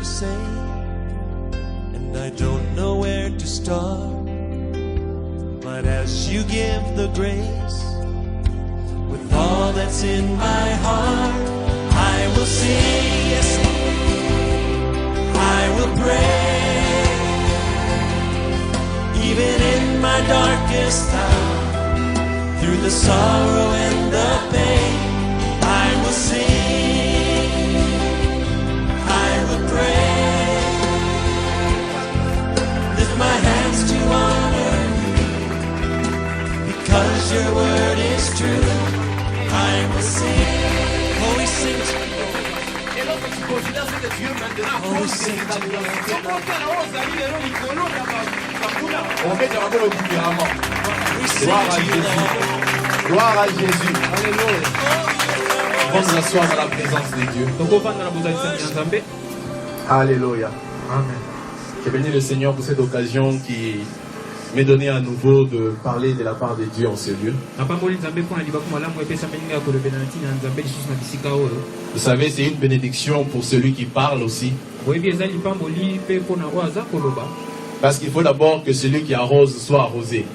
to say, and I don't know where to start. But as you give the grace, with all that's in my heart, I will sing, yes, I will pray. Even in my darkest hour, through the sorrow and the pain, I will sing, I will pray. Lift my hands to honor you, because your word is true. I will sing. Oh, we sing to you. Oh, we sing to you. Gloire à Jésus. Gloire à Jésus. Alléluia. On va s'asseoir dans la présence de Dieu. Alléluia. Amen. Je bénis le Seigneur pour cette occasion qui m'est donnée à nouveau de parler de la part de Dieu en ce lieu. Vous savez, c'est une bénédiction pour celui qui parle aussi. Parce qu'il faut d'abord que celui qui arrose soit arrosé.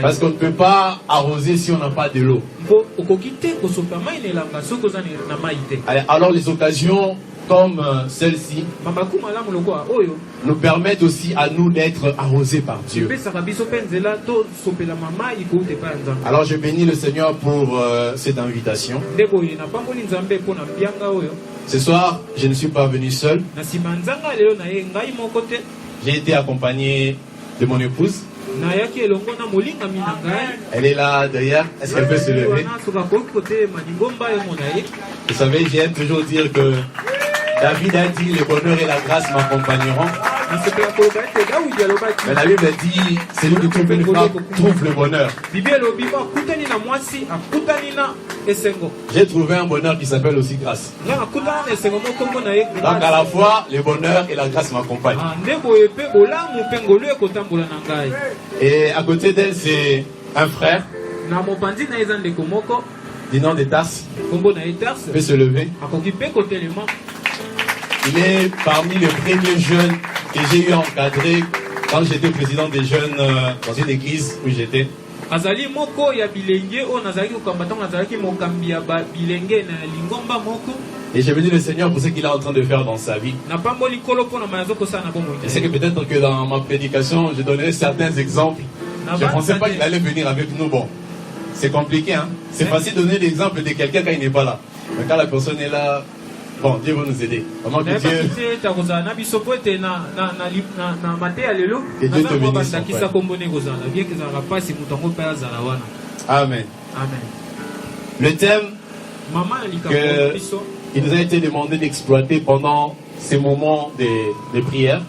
Parce qu'on ne peut pas arroser si on n'a pas de l'eau. Alors les occasions comme celle-ci nous permettent aussi à nous d'être arrosés par Dieu. Alors je bénis le Seigneur pour cette invitation. Ce soir, je ne suis pas venu seul. J'ai été accompagné de mon épouse. Elle est là derrière. Est-ce qu'elle peut se lever? Vous savez, j'aime toujours dire que David a dit, le bonheur et la grâce m'accompagneront. Mais la Bible dit, celui qui trouve une femme trouve le bonheur. J'ai trouvé un bonheur qui s'appelle aussi grâce. Donc à la fois, le bonheur et la grâce m'accompagnent. Et à côté d'elle, c'est un frère du nom de Tars. Il peut se lever. Il est parmi les premiers jeunes que j'ai eu encadrés quand j'étais président des jeunes dans une église où j'étais. Et j'ai béni le Seigneur pour ce qu'il est en train de faire dans sa vie. Je sais que peut-être que dans ma prédication, je donnerai certains exemples. Je ne pensais pas qu'il allait venir avec nous. Bon, c'est compliqué, hein. C'est facile de donner l'exemple de quelqu'un quand il n'est pas là. Mais quand la personne est là, bon, Dieu va nous aider. Comment que Dieu te bénisse. Amen. Le thème qu'il nous a été demandé d'exploiter pendant ces moments de prière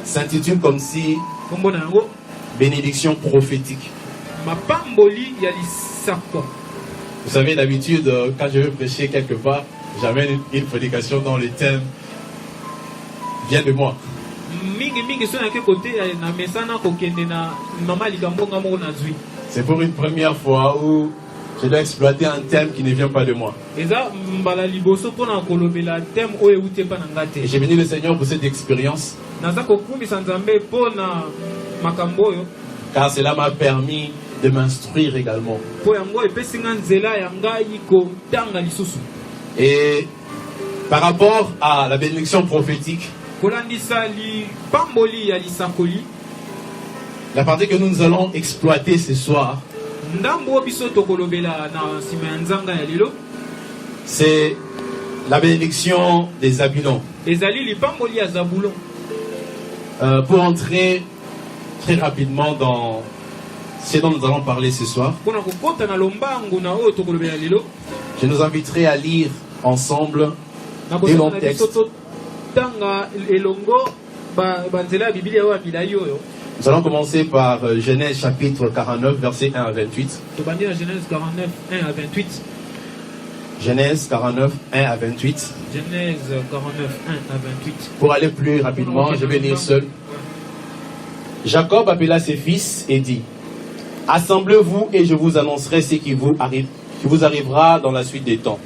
s'intitule comme si bénédiction prophétique. Vous savez, d'habitude, quand je veux prêcher quelque part, j'amène une prédication dont le thème vient de moi. C'est pour une première fois où je dois exploiter un thème qui ne vient pas de moi. Et j'ai béni le Seigneur pour cette expérience. Car cela m'a permis de m'instruire également. Et par rapport à la bénédiction prophétique, la partie que nous allons exploiter ce soir, c'est la bénédiction des Zabulons. Pour entrer très rapidement dans ce dont nous allons parler ce soir, je nous inviterai à lire ensemble des longs textes. Nous allons commencer par Genèse chapitre 49, versets 1 à 28. Genèse 49, 1 à 28. Genèse 49, 1 à 28. Pour aller plus rapidement, je vais lire seul. Jacob appela ses fils et dit: Assemblez-vous et je vous annoncerai ce qui vous arrivera dans la suite des temps.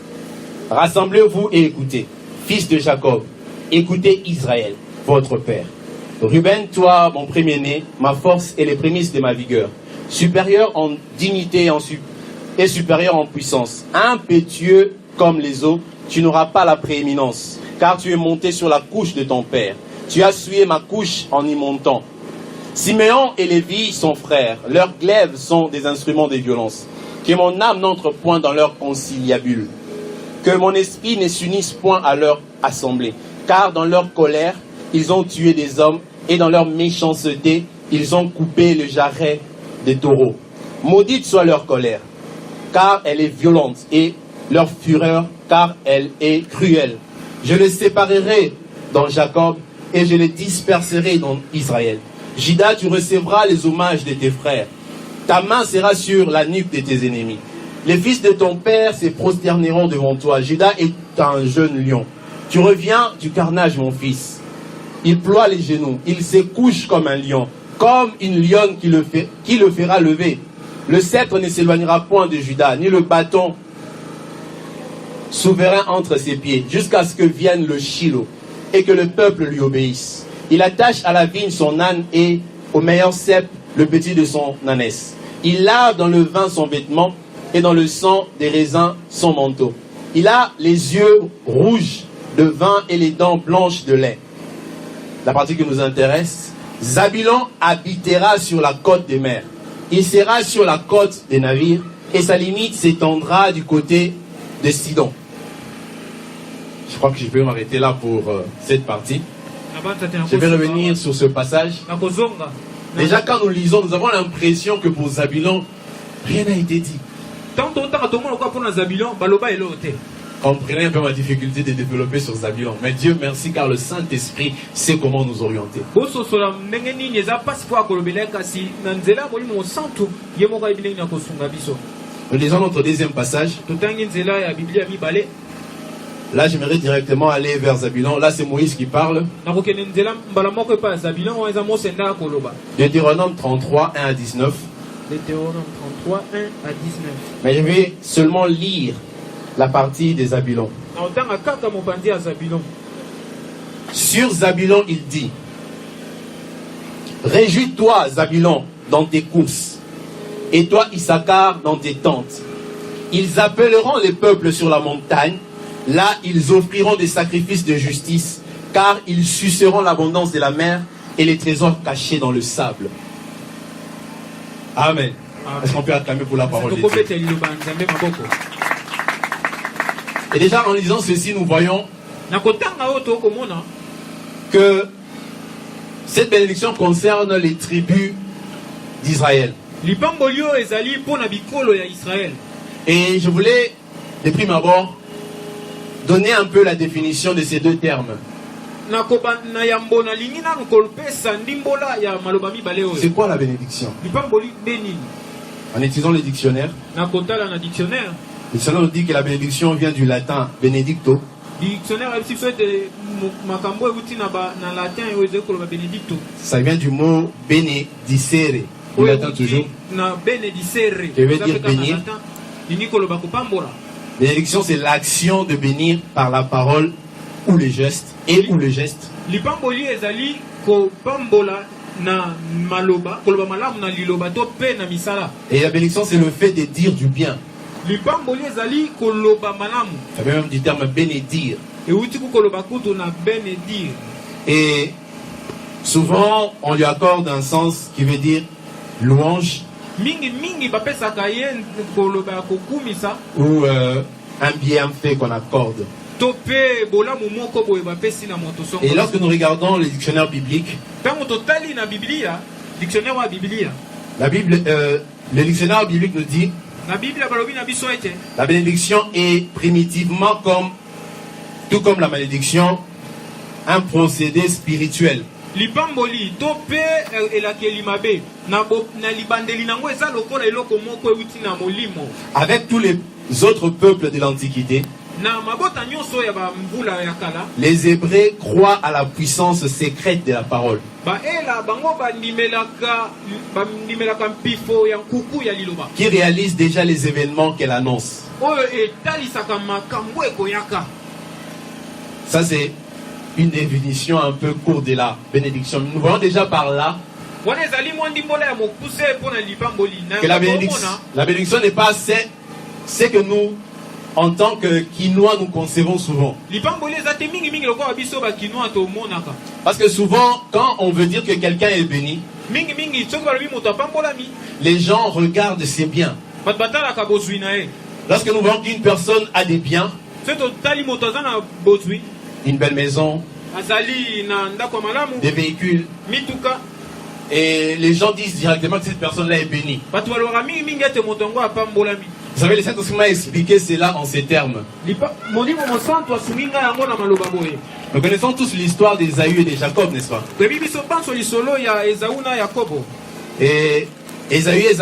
Rassemblez-vous et écoutez, fils de Jacob, écoutez Israël, votre père. Ruben, toi, mon premier-né, ma force et les prémices de ma vigueur, supérieur en dignité et supérieur en puissance, impétueux comme les eaux, tu n'auras pas la prééminence, car tu es monté sur la couche de ton père. Tu as souillé ma couche en y montant. Siméon et Lévi sont frères, leurs glaives sont des instruments de violence. Que mon âme n'entre point dans leur conciliabule, que mon esprit ne s'unisse point à leur assemblée, car dans leur colère, ils ont tué des hommes, et dans leur méchanceté, ils ont coupé le jarret des taureaux. Maudite soit leur colère, car elle est violente, et leur fureur, car elle est cruelle. Je les séparerai dans Jacob, et je les disperserai dans Israël. Juda, tu recevras les hommages de tes frères. Ta main sera sur la nuque de tes ennemis. Les fils de ton père se prosterneront devant toi. Juda est un jeune lion. Tu reviens du carnage, mon fils. Il ploie les genoux. Il se couche comme un lion, comme une lionne qui le fera lever. Le sceptre ne s'éloignera point de Juda, ni le bâton souverain entre ses pieds, jusqu'à ce que vienne le Shilo, et que le peuple lui obéisse. Il attache à la vigne son âne et au meilleur cep le petit de son ânesse. Il lave dans le vin son vêtement et dans le sang des raisins son manteau. Il a les yeux rouges de vin et les dents blanches de lait. La partie qui nous intéresse, Zabulon habitera sur la côte des mers. Il sera sur la côte des navires et sa limite s'étendra du côté de Sidon. Je crois que je peux m'arrêter là pour cette partie. Je vais revenir sur ce passage. Déjà, quand nous lisons, nous avons l'impression que pour Zabulon, rien n'a été dit. Comprenez un peu ma difficulté de développer sur Zabulon. Mais Dieu merci, car le Saint-Esprit sait comment nous orienter. Nous lisons notre deuxième passage. Là, j'aimerais directement aller vers Zabulon. Là, c'est Moïse qui parle. Deutéronome 33, 1 à 19. Deutéronome 33, 1 à 19. Mais je vais seulement lire la partie de Zabulon. Sur Zabulon, il dit: réjouis-toi, Zabulon, dans tes courses, et toi, Issachar, dans tes tentes. Ils appelleront les peuples sur la montagne. Là, ils offriront des sacrifices de justice, car ils suceront l'abondance de la mer et les trésors cachés dans le sable. Amen. Est-ce qu'on peut acclamer pour la parole de Dieu? Et déjà, en lisant ceci, nous voyons que cette bénédiction concerne les tribus d'Israël. Et je voulais, de prime abord, donner un peu la définition de ces deux termes. C'est quoi la bénédiction? En utilisant le dictionnaire, le dictionnaire nous dit que la bénédiction vient du latin benedicto. Ça vient du mot benedicere, du latin toujours, qui veut dire bénir. Bénédiction, c'est l'action de bénir par la parole ou les gestes, et ou les gestes. Et la bénédiction, c'est le fait de dire du bien. Ça vient même du terme bénédire. Et souvent, on lui accorde un sens qui veut dire louange. Ou un bienfait qu'on accorde. Et lorsque nous regardons le dictionnaire biblique, la Bible, le dictionnaire biblique nous dit: la bénédiction est primitivement, tout comme la malédiction, un procédé spirituel. Avec tous les autres peuples de l'Antiquité, Les Hébreux croient à la puissance secrète de la parole. Qui réalise déjà les événements qu'elle annonce. Ça c'est une définition un peu courte de la bénédiction. Nous voyons déjà par là que la bénédiction n'est pas ce que nous, en tant que Quinois, nous concevons souvent. Parce que souvent, quand on veut dire que quelqu'un est béni, les gens regardent ses biens. Lorsque nous voyons qu'une personne a des biens, une belle maison, des véhicules, et les gens disent directement que cette personne-là est bénie. Vous savez, le Saint-Esprit m'a expliqué cela en ces termes. Nous connaissons tous l'histoire d'Ésaü et de Jacob, n'est-ce pas? Et Ésaü et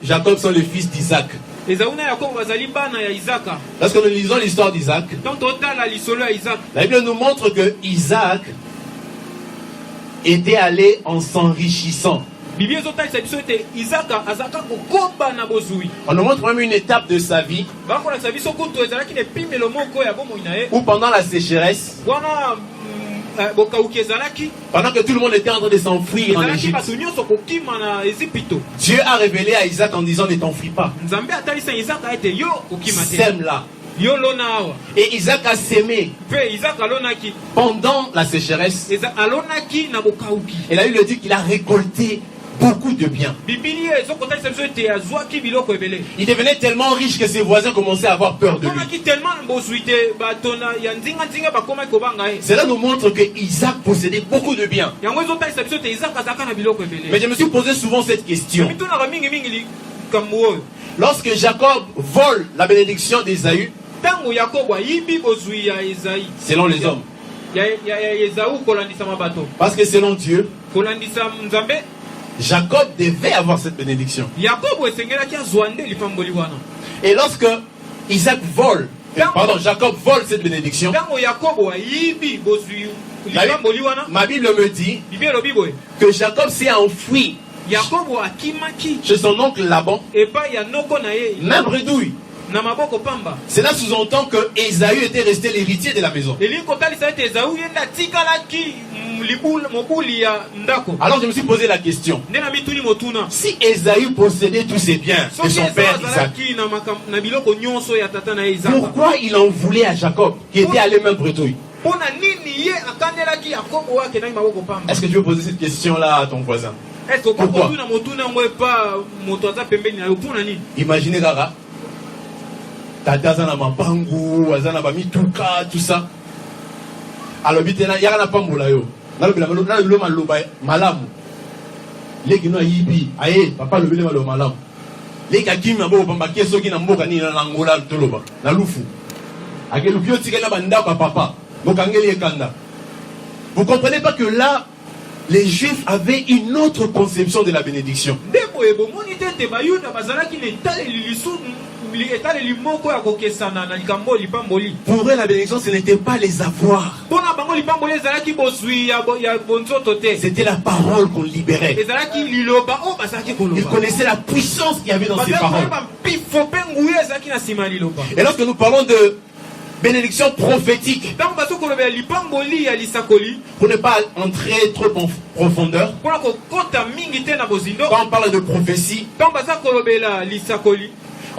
Jacob sont les fils d'Isaac. Lorsque nous lisons l'histoire d'Isaac, la Bible nous montre que Isaac était allé en s'enrichissant. On nous montre même une étape de sa vie où pendant la sécheresse, pendant que tout le monde était en train de s'enfuir en Égypte, Dieu a révélé à Isaac en disant: ne t'enfuis pas, sème là. Et Isaac a sémé pendant la sécheresse. Et la Bible dit qu'il a récolté beaucoup de biens. Il devenait tellement riche que ses voisins commençaient à avoir peur de lui. Cela nous montre que Isaac possédait beaucoup de biens. Mais je me suis posé souvent cette question. Lorsque Jacob vole la bénédiction d'Ésaü, selon les hommes, parce que selon Dieu, Jacob devait avoir cette bénédiction. Et lorsque Jacob vole cette bénédiction, ma Bible me dit que Jacob s'est enfoui chez son oncle Laban, même bredouille. Cela sous-entend que Ésaü était resté l'héritier de la maison. Alors je me suis posé la question: si Ésaü possédait tous ses biens de son père Isaac, pourquoi il en voulait à Jacob qui était allé même bredouille? Est-ce que tu veux poser cette question-là à ton voisin? Pourquoi? Imaginez Rara, tata zana mapangu, azana ba mituka, tout ça. Alors bitena yaka na pambola yo. Na lo maloba malamu. Leki no yibi, aye papa lo bile malo malamu. Leki akimi abo pamba keso ki na mboka ni na ngola toloba. Na lufu. Akelu pio tikela banda papa. Bokangeli ekanda. Vous comprenez pas que là les Juifs avaient une autre conception de la bénédiction. Pour eux, la bénédiction, ce n'était pas les avoirs. C'était la parole qu'on libérait. Ils connaissaient la puissance qu'il y avait dans ces paroles. Et lorsque nous parlons de bénédiction prophétique, pour ne pas entrer trop en profondeur, quand on parle de prophétie,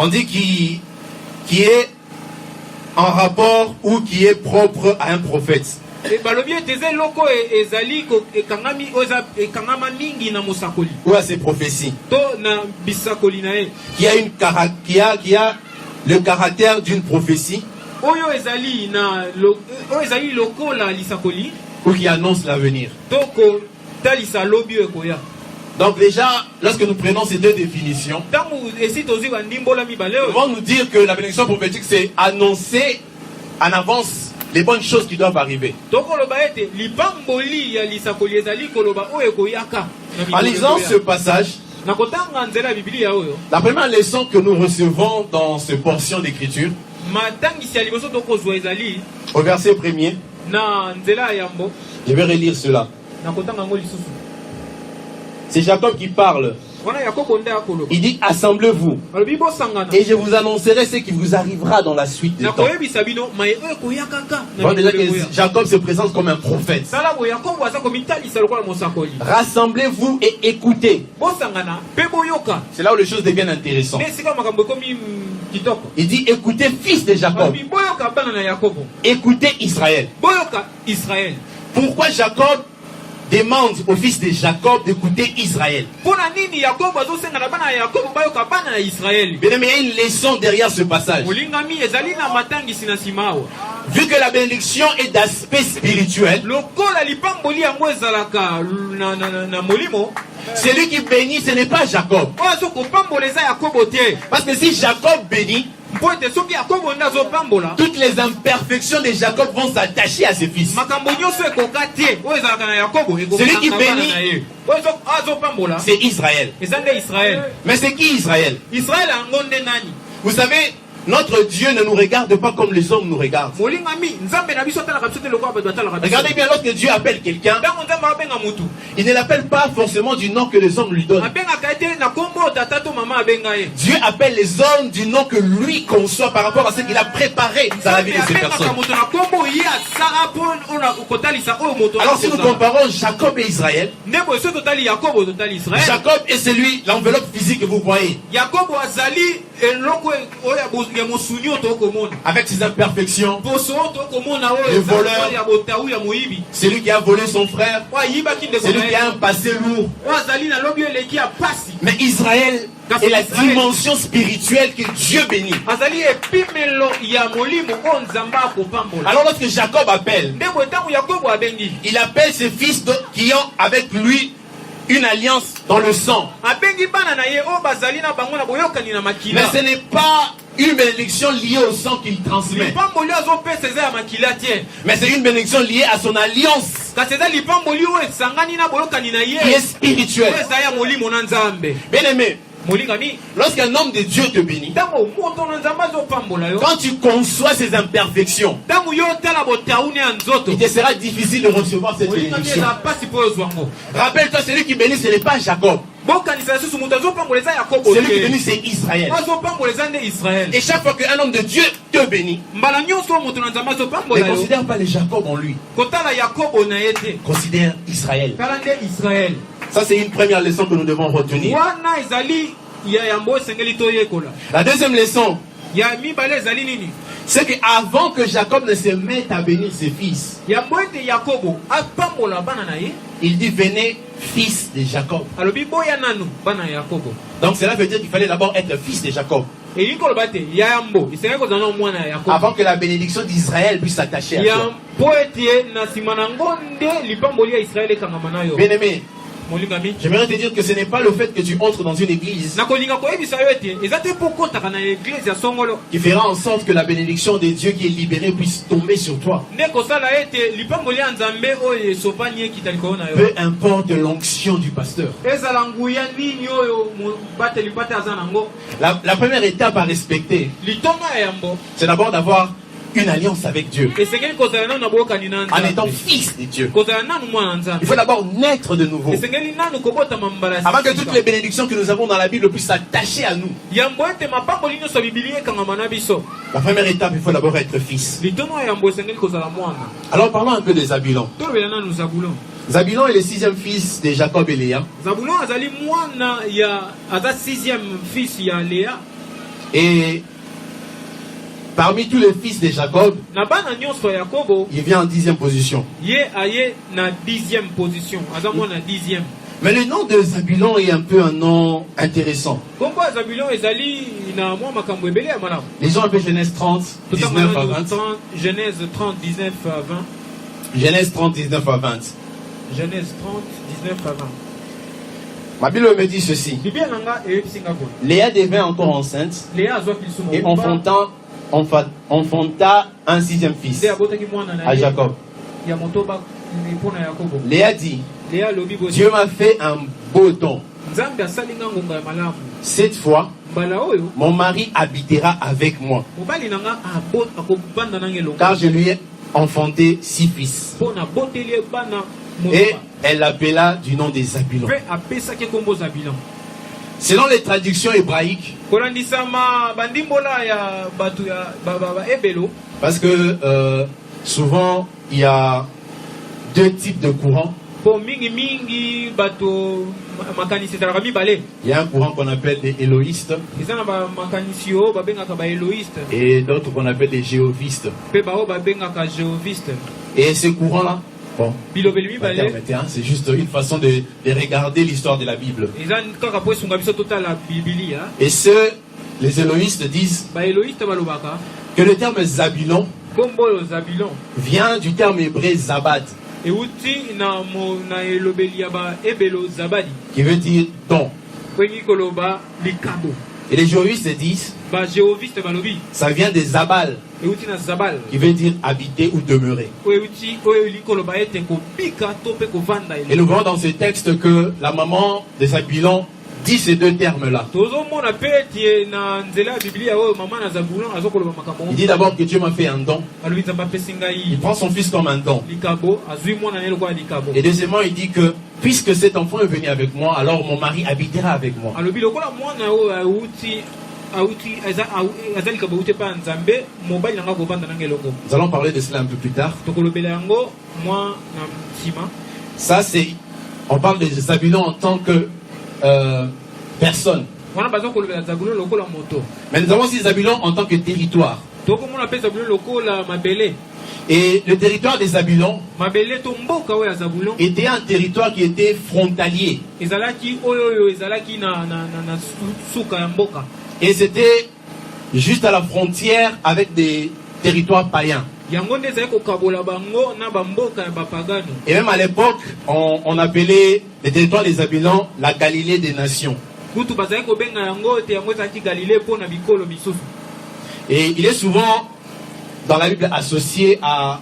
on dit qui est en rapport ou qui est propre à un prophète. Ou à ses prophéties. Qui a le caractère d'une prophétie. Ou qui annonce l'avenir. Donc déjà, lorsque nous prenons ces deux définitions, nous allons nous dire que la bénédiction prophétique, c'est annoncer en avance les bonnes choses qui doivent arriver. En lisant ce passage, la première leçon que nous recevons dans cette portion d'écriture, Au verset 1er, je vais relire cela. C'est Jacob qui parle. Il dit assemblez-vous et je vous annoncerai ce qui vous arrivera dans la suite du temps. Bon, déjà que Jacob se présente comme un prophète. Rassemblez-vous et écoutez. C'est là où les choses deviennent intéressantes. Il dit écoutez fils de Jacob. Écoutez Israël. Pourquoi Jacob demande au fils de Jacob d'écouter Israël? Bien-aimé, il y a une leçon derrière ce passage. Vu que la bénédiction est d'aspect spirituel, celui qui bénit, ce n'est pas Jacob. Parce que si Jacob bénit, toutes les imperfections de Jacob vont s'attacher à ses fils. Celui qui bénit, c'est Israël. Mais c'est qui Israël? Vous savez, notre Dieu ne nous regarde pas comme les hommes nous regardent. Regardez bien, lorsque Dieu appelle quelqu'un, il ne l'appelle pas forcément du nom que les hommes lui donnent. Dieu appelle les hommes du nom que lui conçoit par rapport à ce qu'il a préparé dans la vie de ces personnes. Alors si nous comparons Jacob et Israël, Jacob est celui, l'enveloppe physique que vous voyez, avec ses imperfections, le voleur, celui qui a volé son frère, celui qui a un passé lourd. Mais Israël est la dimension spirituelle que Dieu bénit. Alors lorsque Jacob appelle, il appelle ses fils qui ont avec lui une alliance dans le sang. Mais ce n'est pas une bénédiction liée au sang qu'il transmet. Mais c'est une bénédiction liée à son alliance qui est spirituelle. Bien aimé, lorsqu'un homme de Dieu te bénit, quand tu conçois ses imperfections, il te sera difficile de recevoir cette bénédiction. Rappelle-toi, celui qui bénit, ce n'est pas Jacob. Celui qui bénit, c'est Israël. Et chaque fois qu'un homme de Dieu te bénit, ne considère pas les Jacob en lui. Considère Israël. Ça, c'est une première leçon que nous devons retenir. La deuxième leçon, c'est qu'avant que Jacob ne se mette à bénir ses fils, il dit venez fils de Jacob. Donc cela veut dire qu'il fallait d'abord être fils de Jacob avant que la bénédiction d'Israël puisse s'attacher à toi. Bien aimé, j'aimerais te dire que ce n'est pas le fait que tu entres dans une église qui fera en sorte que la bénédiction de Dieu qui est libérée puisse tomber sur toi. Peu importe l'onction du pasteur. La première étape à respecter, c'est d'abord d'avoir une alliance avec Dieu en étant fils de Dieu. Il faut d'abord naître de nouveau avant que toutes les bénédictions que nous avons dans la Bible puissent s'attacher à nous. La première étape, il faut d'abord être fils. Alors parlons un peu de Zabulon. Zabulon est le sixième fils de Jacob et Léa. Et parmi tous les fils de Jacob, il vient en 10e position. Mais le nom de Zabulon est un peu un nom intéressant. Les gens appellent Genèse 30, 19 à 20. Genèse 30, 19 à 20. Genèse 30, 19 à 20. Genèse 30, 19 à 20. Ma Bible me dit ceci. Léa devint encore enceinte et enfanta un sixième fils à Jacob. Léa dit, Dieu m'a fait un beau don. Cette fois, mbala oyo mon mari habitera avec moi, mobali nanga akobanda nanga elongo car je lui ai enfanté 6 fils. mpona boteli ye bana Et elle l'appela du nom des Zabulon. mpe apesaki kombo Zabilon. Selon les traductions hébraïques, kolandisama bandimbola ya bato ya ebelo parce que souvent il y a 2 types de courants. po mingi bato makanisi ezalaka mibale. Il y a un courant qu'on appelle des éloïstes eza na bamakanisi oyo babengaka baeloïste et d'autres qu'on appelle des jéhovistes. mpe bao babengaka jéhoviste. Et ce courant-là, bon, bilobeli mibale c'est juste une façon de regarder l'histoire de la Bible. eza kaka po esunga biso totala bibilia. Et les éloïstes disent baeloïste balobaka que le terme Zabulon kombo oyo Zabilon vient du terme hébreu Zabad, euti na elobeli ya baebelo Zabadi qui veut dire don. kwengi koloba likabo. Et les jéhovistes disent bajéhoviste balobi ça vient des Zabal, euti na Zabal qui veut dire habiter ou demeurer. oyo euti oyo eli koloba ete kobika to mpe kovanda. Et nous voyons dans ce texte que la maman de Zabulon dit ces 2 termes-là. tozomona mpe eti na nzela ya biblia oyo mama na Zabulon azokoloba makambo Il dit d'abord que Dieu m'a fait un don. alobi nzambe apesi Il ngai prend son fils comme un don. likabo azwi mwana na lokola likabo. Et deuxièmement, il dit que puisque cet enfant est venu avec moi, alors mon mari habitera avec moi. alobi lokola mwana oyo auti aza likabo euti epai ya nzambe mobali nanga kovanda nanga elongo. Nous allons parler de cela un peu plus tard. tokolobela yango mwa na nsima. Ça, c'est... On parle de Zabulon en tant que personne. wana baza kolobela Zabulon lokola moto. Mais nous avons aussi Zabulon en tant que territoire. tokomona mpe Zabulon lokola mabele. Et le territoire des Zabulon mabele to mboka oyo ya Zabulon était un territoire qui était frontalier. ezalaki oyo ezalaki na suka ya mboka. Et c'était juste à la frontière avec des territoires païens. yango nde ezali kokabola bango na bamboka ya bapagano. Et même à l'époque, on appelait le territoire des Zabulon la Galilée des nations. kutu bazali kobenga yango te yango ezalaki Galilée mpo na bikolo misusu. Et il est souvent dans la Bible associé à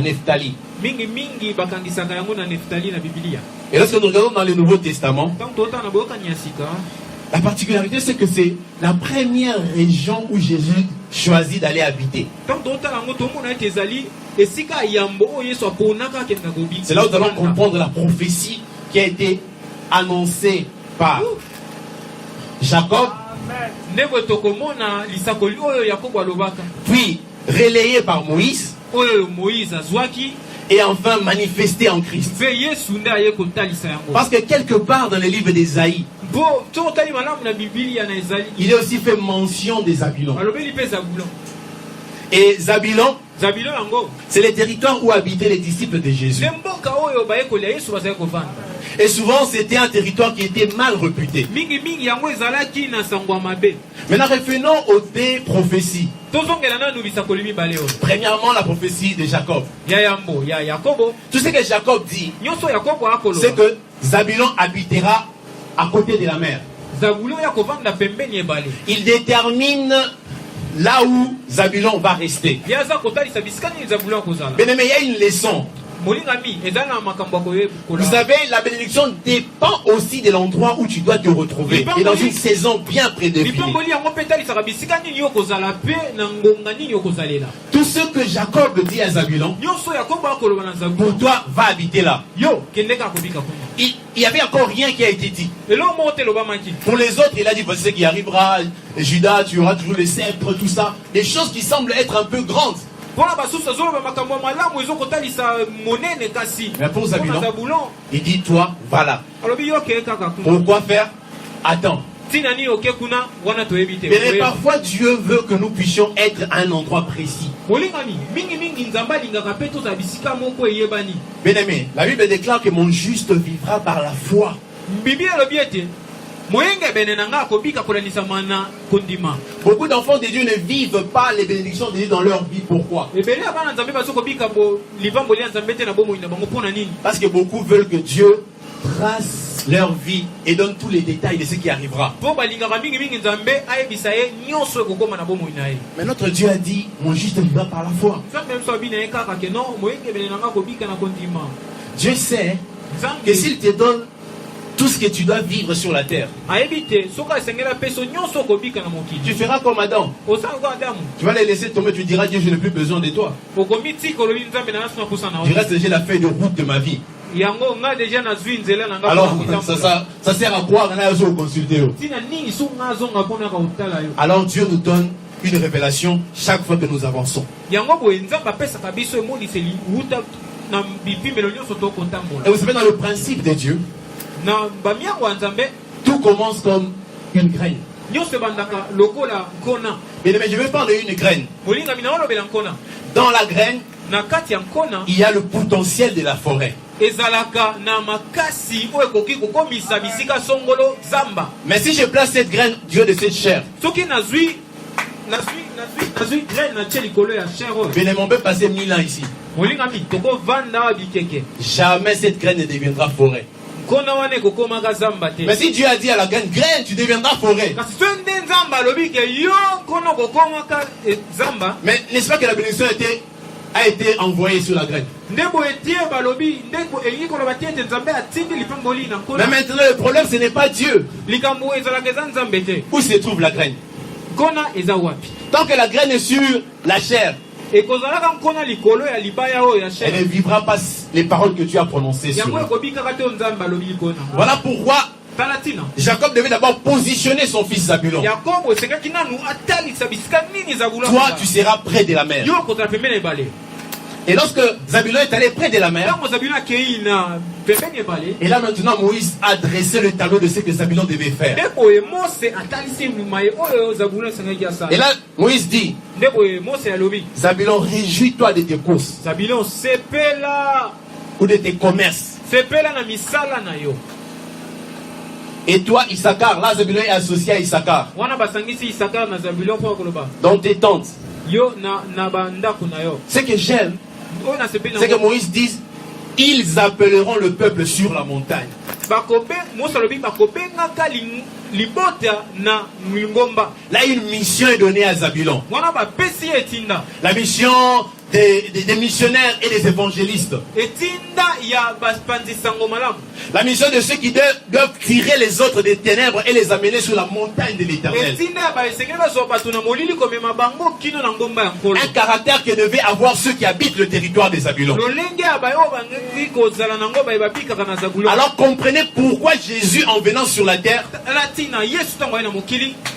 Nephtali. mingi bakangisaka yango na Neftali na Biblia. Et lorsque nous regardons dans le Nouveau Testament, Tant totala na boyokani ya sika la particularité c'est que c'est la première région où Jésus choisit d'aller habiter. tant totala yango tomona ete ezali esika yambo oyo Yesu aponaka akenda kobika. C'est là où nous allons comprendre la prophétie qui a été annoncée par Jacob, ndeko tokomona lisakoli oyo Yakobo alobaka puis relayée par Moïse, oyo Moïse azwaki et enfin manifestée en Christ. mpe Yesu nde aye kotalisa yango. Parce que quelque part dans le livre d'Ésaïe, mpo totali malamu na Biblia na ezali il est aussi fait mention des Zabulon. alobeli mpe Zabulon. Et Zabulon, Zabulon yango c'est le territoire où habitaient les disciples de Jésus. nde mboka oyo bayekoli ya Yesu bazali kovanda. Et souvent, c'était un territoire qui était mal réputé. mingi yango ezalaki na sango ya mabe. Maintenant, revenons aux 2 prophéties. tozongela nanu bisakoli mibale oyo Premièrement, la prophétie de Jacob. ya yambo ya Yakobo. Tout ce que Jacob dit, nyonso Yakobo c'est akoloba que Zabulon habitera à côté de la mer. Zabulon ya kovanda pembeni ebale. Il détermine là où Zabulon va rester. ye aza kotalisa bisika nini Zabulon akozala. Bien aimé, il y a une leçon. molingami ezali na makambo ya koyekola. Vous savez, la bénédiction dépend aussi de l'endroit où tu dois te retrouver. Et dans une saison bien prédéfinie. lipamboli yango mpe etalisaka bisika nini okozala mpe na ngonga nini okozalela. Tout ce que Jacob dit à Zabulon, nyonso Yakobo akoloba na Zabulon pour toi, va habiter là. yo kende kaka kobika kuna. Il n'y avait encore rien qui a été dit. eloko moko te elobamaki. Pour les autres, il a dit, voici ce qui arrivera. Judas, tu auras toujours le sceptre, tout ça. Des choses qui semblent être un peu grandes. mpona basusu azoloba makambo ya malamu ezokotalisa monene kasi. Mais pour Zabulon, Zabulon il dit, toi, va là. alobi yo kee kaka kuna. Pourquoi faire? Attends. ntina nini oke kuna wana toyebi te. Mais parfois, Dieu veut que nous puissions être à un endroit précis. molingami mingi nzambe alingaka mpe tozala bisika moko eyebani. Bien aimé, la Bible déclare que mon juste vivra par la foi. Bibi alobi ete moyenge bene na nga akobika kolanisama na kondima. Beaucoup d'enfants de Dieu ne vivent pas les bénédictions de Dieu dans leur vie. Pourquoi? ebele ya bana nzambe bazokobika livamboli ya nzambe te na bomoi na bango mpona nini. Parce que beaucoup veulent que Dieu trace leur vie et donne tous les détails de ce qui arrivera. mpo balingaka mingi nzambe ayebisa ye nyonso ekokoma na bomoi na ye. Mais notre Dieu a dit, mon juste vivra par la foi. nzambe moso abi na ye kaka ke non moyenge bene na nga akobika na kondima. Dieu sait que nzambe s'il te donne tout ce que tu dois vivre sur la terre. Tu feras comme Adam. Tu vas les laisser tomber, tu diras Dieu, je n'ai plus besoin de toi. Du reste, j'ai la feuille de route de ma vie. Alors, ça sert à quoi consulter? Alors Dieu nous donne une révélation chaque fois que nous avançons. Et vous savez, dans le principe de Dieu, tout commence comme une graine. Mais je vais parler d'une graine. Dans la graine, il y a le potentiel de la forêt. Mais si je place cette graine Dieu de cette chair, on peut passer 1000 ans ici. Jamais cette graine ne deviendra forêt. Mais si Dieu a dit à la graine, tu deviendras forêt. Mais n'est-ce pas que la bénédiction a été envoyée sur la graine? Mais maintenant le problème ce n'est pas Dieu. Où se trouve la graine? Tant que la graine est sur la chair, elle ne vivra pas les paroles que tu as prononcées sur elle. Voilà pourquoi Jacob devait d'abord positionner son fils Zabulon. Toi, tu seras près de la mer. Et lorsque Zabulon est allé près de la mer, et là maintenant Moïse a dressé le tableau de ce que Zabulon devait faire. Et là Moïse dit, Zabulon, réjouis-toi de tes courses ou de tes commerces. Et toi Issachar, là Zabulon est associé à Issachar, dans tes tentes. Ce que j'aime, c'est que Moïse dise, ils appelleront le peuple sur la montagne. Là, une mission est donnée à Zabulon. La mission des missionnaires et des évangélistes. La mission de ceux qui doivent tirer les autres des ténèbres et les amener sur la montagne de l'Éternel. Un caractère que devaient avoir ceux qui habitent le territoire des Zabulon. Alors comprenez pourquoi Jésus, en venant sur la terre,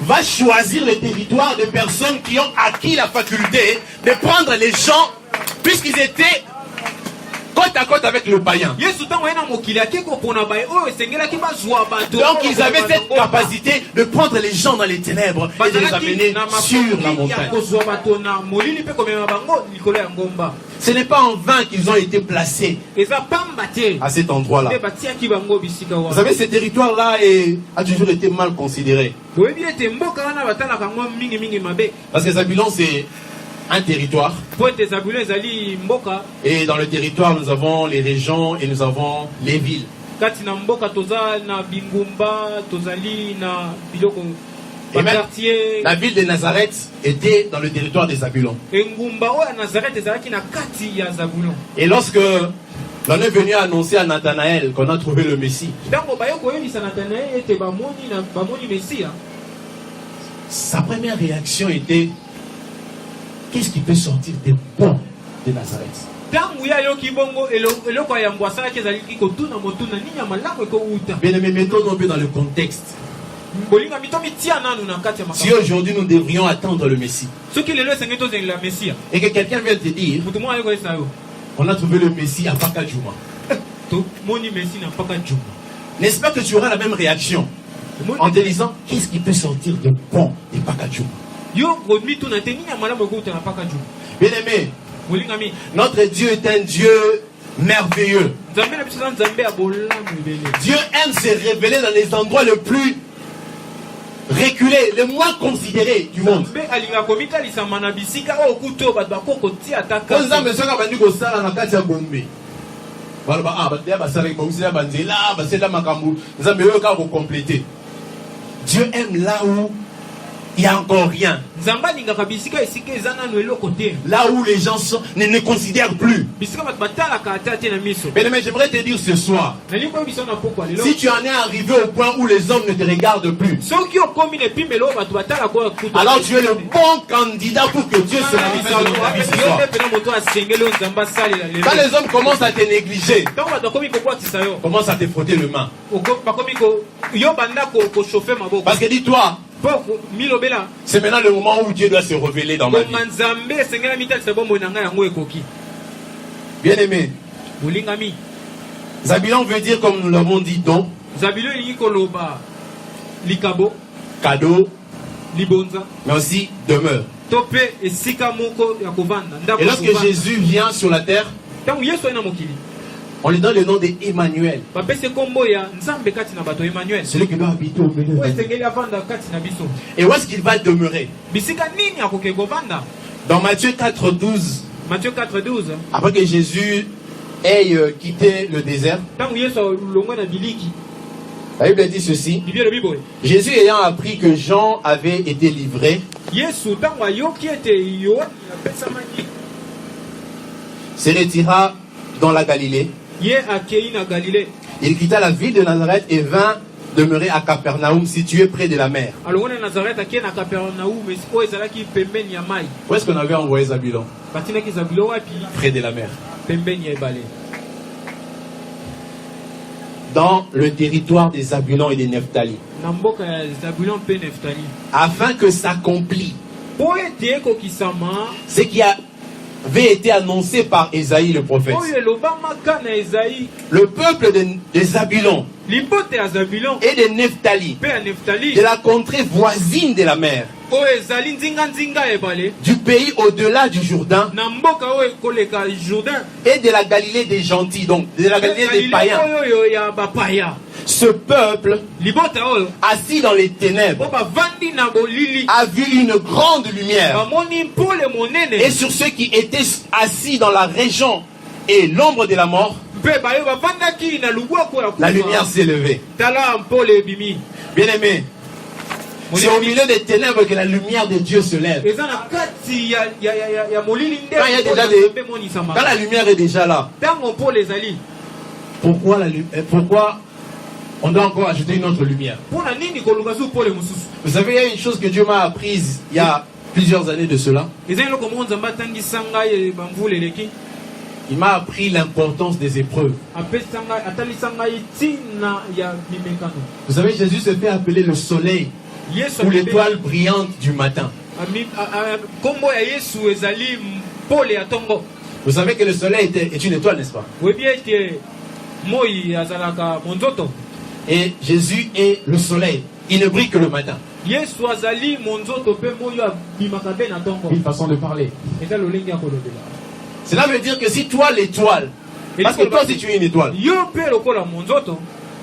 va choisir le territoire de personnes qui ont acquis la faculté de prendre les gens, puisqu'ils étaient côte à côte avec le païen. Donc ils avaient cette capacité de prendre les gens dans les ténèbres et de les amener sur la montagne. Ce n'est pas en vain qu'ils ont été placés à cet endroit-là. Vous savez, ce territoire-là a toujours été mal considéré. Parce que Zabulon, c'est un territoire. Et dans le territoire, nous avons les régions et nous avons les villes. Et même, la ville de Nazareth était dans le territoire des Zabulon. Et lorsque l'on est venu annoncer à Nathanaël qu'on a trouvé le Messie, sa première réaction était: qu'est-ce qui peut sortir des bons de Nazareth? Bien aimé, mettons-nous dans le contexte. Si aujourd'hui nous devrions attendre le Messie, et que quelqu'un vient te dire, on a trouvé le Messie à Pakadjouma, n'est-ce pas que tu auras la même réaction en te disant, qu'est-ce qui peut sortir de bon de Pakadjouma? Bien aimé, notre Dieu est un Dieu merveilleux. Dieu aime se révéler dans les endroits les plus reculés, les moins considérés du monde. Dieu aime là où il n'y a encore rien. Nzamba lingaka bisika esika ezana no eloko te. Là où les gens ne considèrent plus. Bisika bat batala ka tate na miso. Mais j'aimerais te dire ce soir, Naliko biso na poko lelo. si tu en es arrivé au point où les hommes ne te regardent plus, Soki okomi ne pimelo bat batala ko kuto. alors tu es le bon candidat pour que Dieu se manifeste dans ta vie ce soir. Quand les hommes commencent à te négliger, commencent à te frotter le main. Parce que dis-toi, c'est maintenant le moment où Dieu doit se révéler dans ma vie. Bien aimé, Zabulon veut dire, comme nous l'avons dit, don, cadeau, mais aussi demeure. Et lorsque Jésus vient sur la terre, on lui donne le nom d'Emmanuel. Celui qui doit habiter au milieu de nous. Et où est-ce qu'il va demeurer? Dans Matthieu 4:12, après que Jésus ait quitté le désert, la Bible dit ceci: Jésus ayant appris que Jean avait été livré, se retira dans la Galilée. Il quitta la ville de Nazareth et vint demeurer à Capernaum, situé près de la mer. Où est-ce qu'on avait envoyé Zabulon? Près de la mer. Dans le territoire des Zabulon et des Nephtali. Afin que s'accomplisse ce qui avait été annoncé par Ésaïe le prophète. Le peuple des Zabulon et de Nephtali, de la contrée voisine de la mer, du pays au-delà du Jourdain et de la Galilée des gentils, donc de la Galilée des païens. Ce peuple, assis dans les ténèbres, a vu une grande lumière. Et sur ceux qui étaient assis dans la région et l'ombre de la mort, la lumière s'est levée. Bien aimé, c'est au milieu des ténèbres que la lumière de Dieu se lève. Quand la lumière est déjà là, pourquoi on doit encore ajouter une autre lumière? Vous savez, il y a une chose que Dieu m'a apprise il y a plusieurs années de cela. Il m'a appris l'importance des épreuves. Vous savez, Jésus se fait appeler le soleil ou l'étoile brillante du matin. Vous savez que le soleil est une étoile, n'est-ce pas? Et Jésus est le soleil. Il ne brille que le matin. Une façon de parler. Cela veut dire que si toi l'étoile, parce que toi si tu es une étoile,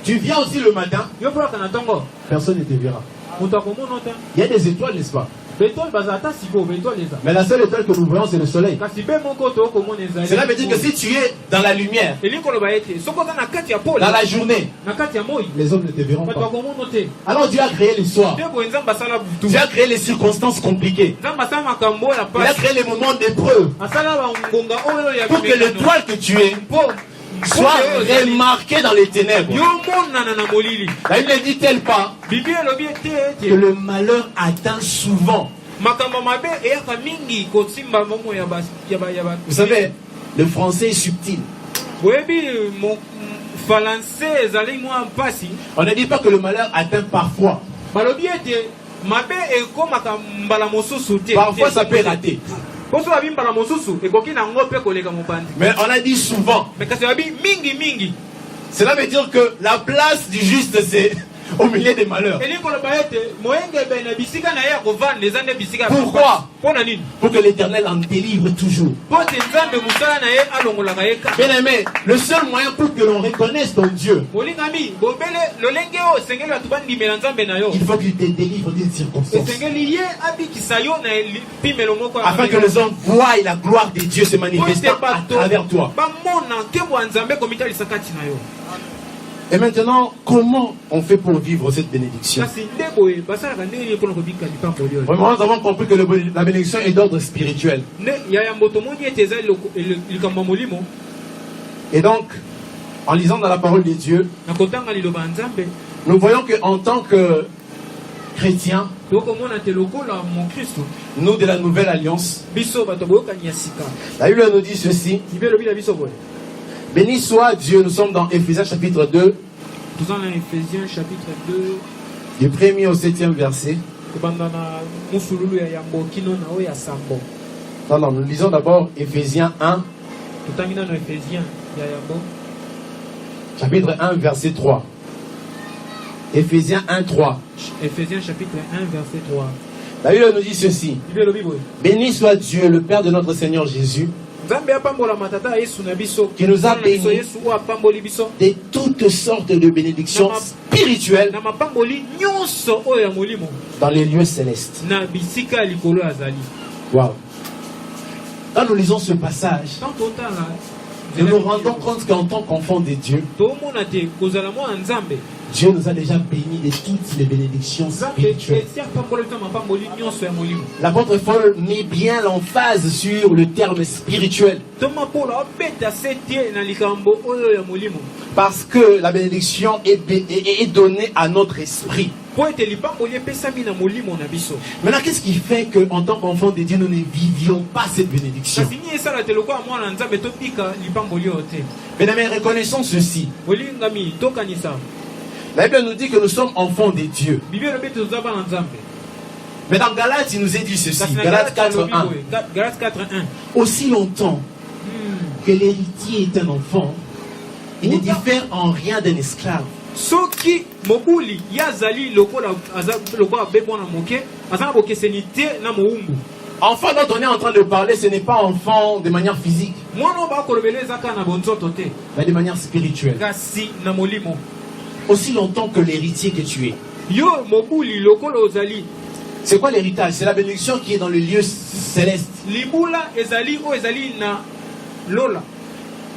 tu viens aussi le matin, personne ne te verra. Il y a des étoiles, n'est-ce pas? Mais la seule étoile que nous voyons, c'est le soleil. Cela veut dire que si tu es dans la lumière, dans la journée, les hommes ne te verront pas. Alors Dieu a créé l'histoire. Dieu a créé les circonstances compliquées. Il a créé les moments d'épreuve pour que l'étoile que tu es soit remarqué dans les ténèbres. La Bible dit-elle pas que le malheur atteint souvent? Vous savez, le français est subtil. On ne dit pas que le malheur atteint parfois. Parfois ça peut rater. Mais on a dit souvent. Cela veut dire que la place du juste, c'est au milieu des malheurs. Pourquoi? Pour que l'Éternel en délivre toujours. Bien aimé, le seul moyen pour que l'on reconnaisse ton Dieu, il faut qu'il te délivre d'une circonstance. Afin que les hommes voient la gloire de Dieu se manifester à travers toi. Et maintenant, comment on fait pour vivre cette bénédiction? Vraiment, nous avons compris que la bénédiction est d'ordre spirituel. Et donc, en lisant dans la parole de Dieu, nous voyons qu'en tant que chrétiens, nous de la nouvelle alliance, la Bible nous dit ceci. Béni soit Dieu, nous sommes dans Éphésiens chapitre 2. Nous sommes dans Éphésiens chapitre 2. Du 1er au 7e verset. Non, nous lisons d'abord Éphésiens 1. Chapitre 1, verset 3. Éphésiens 1, 3. Éphésiens chapitre 1, verset 3. La Bible nous dit ceci. Béni soit Dieu, le Père de notre Seigneur Jésus, qui nous a bénis de toutes sortes de bénédictions spirituelles dans les lieux célestes. Wow. Quand nous lisons ce passage, nous nous rendons compte qu'en tant qu'enfants de Dieu, Dieu nous a déjà bénis de toutes les bénédictions spirituelles. L'apôtre Paul met bien l'emphase sur le terme spirituel. Parce que la bénédiction est donnée à notre esprit. Maintenant, qu'est-ce qui fait qu'en tant qu'enfants de Dieu, nous ne vivions pas cette bénédiction? Mesdames, reconnaissons ceci. La Bible nous dit que nous sommes enfants de Dieu. Mais dans Galates, il nous est dit ceci. Galates 4.1. Aussi longtemps que l'héritier est un enfant, il ne diffère en rien d'un esclave. Enfant dont on est en train de parler, ce n'est pas enfant de manière physique, mais de manière spirituelle. Aussi longtemps que l'héritier que tu es. C'est quoi l'héritage? C'est la bénédiction qui est dans le lieu céleste.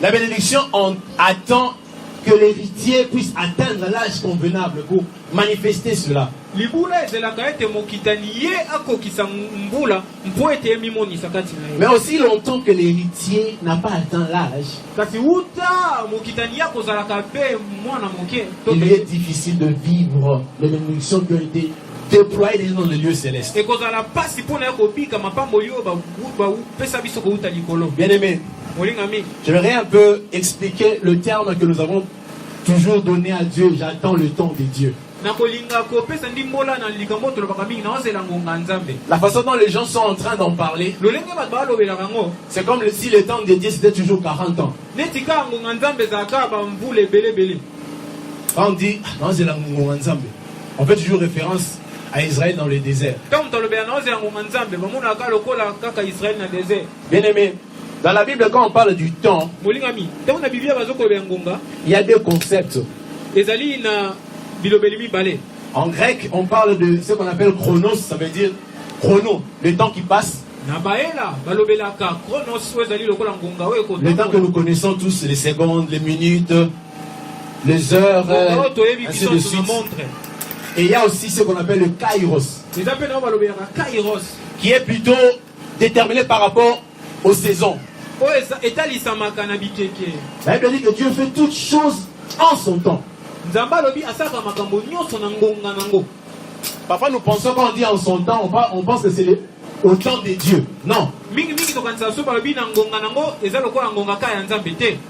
La bénédiction attend que l'héritier puisse atteindre l'âge convenable pour manifester cela. Mais aussi longtemps que l'héritier n'a pas atteint l'âge, il est difficile de vivre les bénédictions qui ont été déployées dans le lieu céleste. Bien aimé, j'aimerais un peu expliquer le terme que nous avons toujours donné à Dieu. J'attends le temps de Dieu. La façon dont les gens sont en train d'en parler, c'est comme si le temps de Dieu c'était toujours 40 ans. Quand on dit on fait toujours référence à Israël dans le désert. Bien aimé, dans la Bible, quand on parle du temps, il y a deux concepts. En grec, on parle de ce qu'on appelle chronos, ça veut dire chrono, le temps qui passe. Le temps que nous connaissons tous, les secondes, les minutes, les heures, ainsi de suite. Et il y a aussi ce qu'on appelle le kairos, qui est plutôt déterminé par rapport aux saisons. La Bible dit que Dieu fait toutes choses en son temps. Parfois nous pensons quand on dit en son temps, on pense que c'est au temps de Dieu. Non.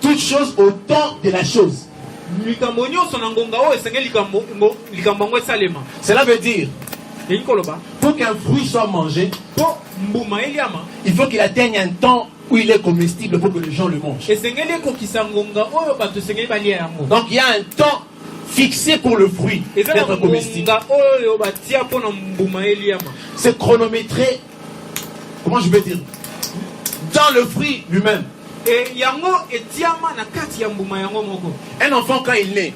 Toutes choses au temps de la chose. Cela veut dire, pour qu'un fruit soit mangé, il faut qu'il atteigne un temps où il est comestible pour que les gens le mangent. Donc il y a un temps fixé pour le fruit d'être comestible. C'est chronométré, comment je peux dire, dans le fruit lui-même. Un enfant quand il naît,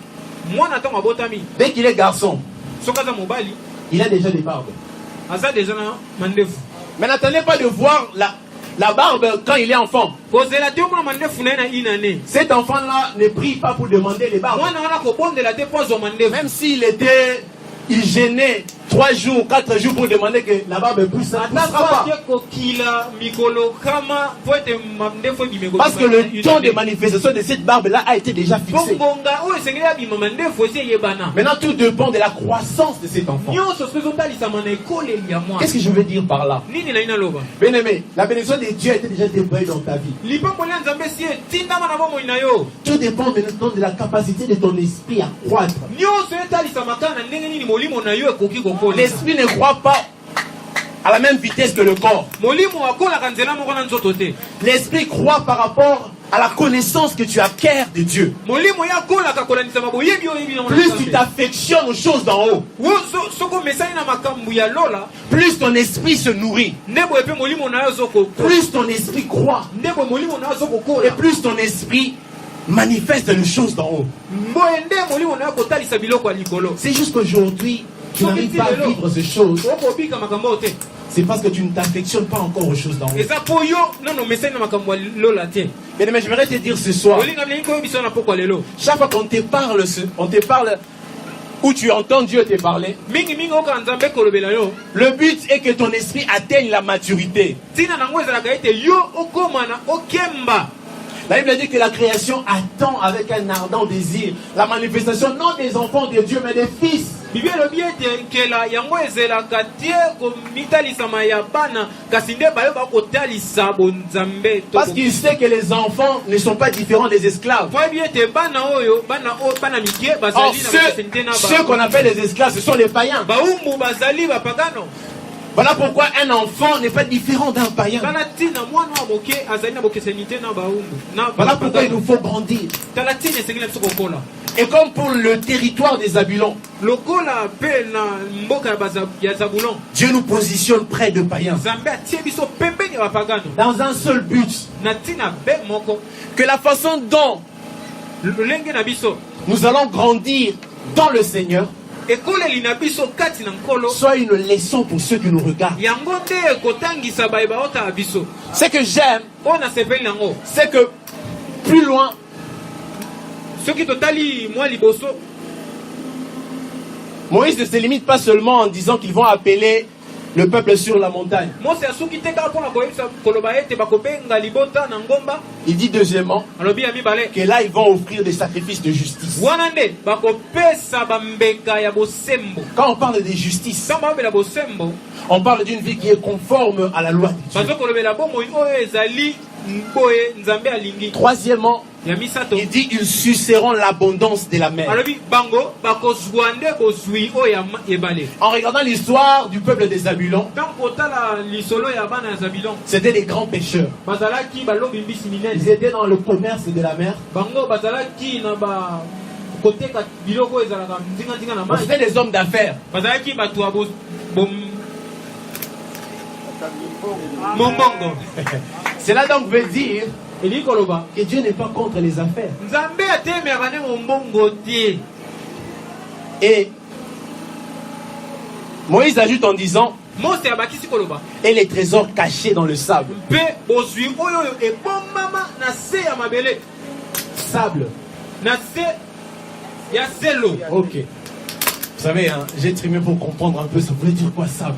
dès qu'il est garçon, il a déjà des barbes. Mais n'attendez pas de voir La barbe, quand il est enfant, kozela te omona mandefu na ye na inane cet enfant-là ne prie pas pour demander les barbes. mwana wana kobondela te po azwa mandefu Même s'il était, il gênait 3 jours, 4 jours pour demander que la barbe pousse, ça ne poussera pas. ate kokila mikolo kama po ete mandefu ebimeko Parce que le temps de manifestation de cette barbe-là a été déjà fixé. bongonga oyo esengeli abima mandefu esi eyebana Maintenant, tout dépend de la croissance de cet enfant. nyonso soki ezotalisama na ekoleli ya mwana Qu'est-ce que je veux dire par là? nini nayi naloba Bien aimé, la bénédiction de Dieu a été déjà déployée dans ta vie. lipamboli ya nzambe esi etindama na bomoi na yo Tout dépend maintenant de la capacité de ton esprit à croître. nyonso etalisama kaka na ndenge nini molimo na yo ekoki kokola L'esprit ne croît pas à la même vitesse que le corps. molimo akolaka nzela moko na nzoto te L'esprit croît par rapport à la connaissance que tu acquiers de Dieu. molimo ye akolaka kolandisama boyebi oyebi na Plus tu t'affectionnes aux choses d'en haut, soko omesani na makambo ya lola plus ton esprit se nourrit, nde boye mpe molimo na yo azokoko plus ton esprit croît, nde boye molimo na yo et azokokola plus ton esprit manifeste les choses d'en haut. boye nde molimo na yo kotalisa biloko ya likolo C'est juste qu'aujourd'hui, tu n'arrives pas à vivre ces choses. okobika makambo oyo te C'est parce que tu ne t'affectionnes pas encore aux choses d'en haut. eza mpo yo nano omesani na makambo ya lola te Bien aimé, j'aimerais te dire ce soir, olinga bilingi koyebisa yo na pokwa lelo chaque fois qu'on te parle où tu entends Dieu te parler, mingimingi oyoka nzambe kolobela yo le but est que ton esprit atteigne la maturité. ntina nango ezalaka ete yo okóma na okemba La Bible dit que la création attend avec un ardent désir la manifestation non des enfants de Dieu mais des fils. bibi elobi ete nkela yango ezelaka tie komitalisama ya bana kasi nde bayoba kotalisa bonzambe to Parce qu'il sait que les enfants ne sont pas différents des esclaves. po yebi ete bana oyo bana mikie Or, bazali na bakeseni te na ceux qu'on appelle les esclaves, ce sont les païens. baumbu bazali bapagano Voilà pourquoi un enfant n'est pas différent d'un païen. tala ntina mwana wa moke azali na bokeseni te na baumbu na Voilà pourquoi il nous faut grandir. tala ntina esengeli na biso kokola Et comme pour le territoire des Zabulons, lokola mpe na mboka ya zabulon Dieu nous positionne près de païens. nzambe atie biso pembeni ya bapagano Dans un seul but, na ntina be moko que la façon dont lolenge na biso nous allons grandir dans le Seigneur ekoleli na biso kati na nkolo soit une leçon pour ceux qui nous regardent. yango nde ekotangisa baye baotala biso Ce que j'aime, oyo nasepeli nango c'est que plus loin, soki totali mwa liboso Moïse ne se limite pas seulement en disant qu'ils vont appeler le peuple sur la montagne. mose asuki te kaka mpona koyebisa koloba ete bakobenga libota na ngomba Il dit deuxièmement alobi ya mibale que là, ils vont offrir des sacrifices de justice. wana nde bakopesa bambeka ya bosembo Quand on parle de justice, ntango balobela bosembo on parle d'une vie qui est conforme à la loi de Dieu. bazokolobela bomoi oyo ezali boye nzambe alingi Troisièmement, ya misato il dit ils suceront l'abondance de la mer. alobi bango bakozwa nde bozwi oyo ya ebale En regardant l'histoire du peuple des Zabulons, ntango kotala lisolo ya bana ya zabilon c'était des grands pêcheurs. bazalaki balobi mbisi minene Ils étaient dans le commerce de la mer. bango bazalaki na koteka biloko oyo ezalaka ndinga na mai C'était des hommes d'affaires. bazalaki bato ya mombongo Cela donc veut dire elingi koloba que Dieu n'est pas contre les affaires. nzambe atemeyaka nde mombongo te Et Moïse ajoute en disant mose abakisi koloba et les trésors cachés dans le sable. mpe bozwi oyo oyo ebombama na se ya mabele Sable. na se ya zelo Ok. Vous savez, hein, j'ai trimé pour comprendre un peu ça voulait dire quoi sable.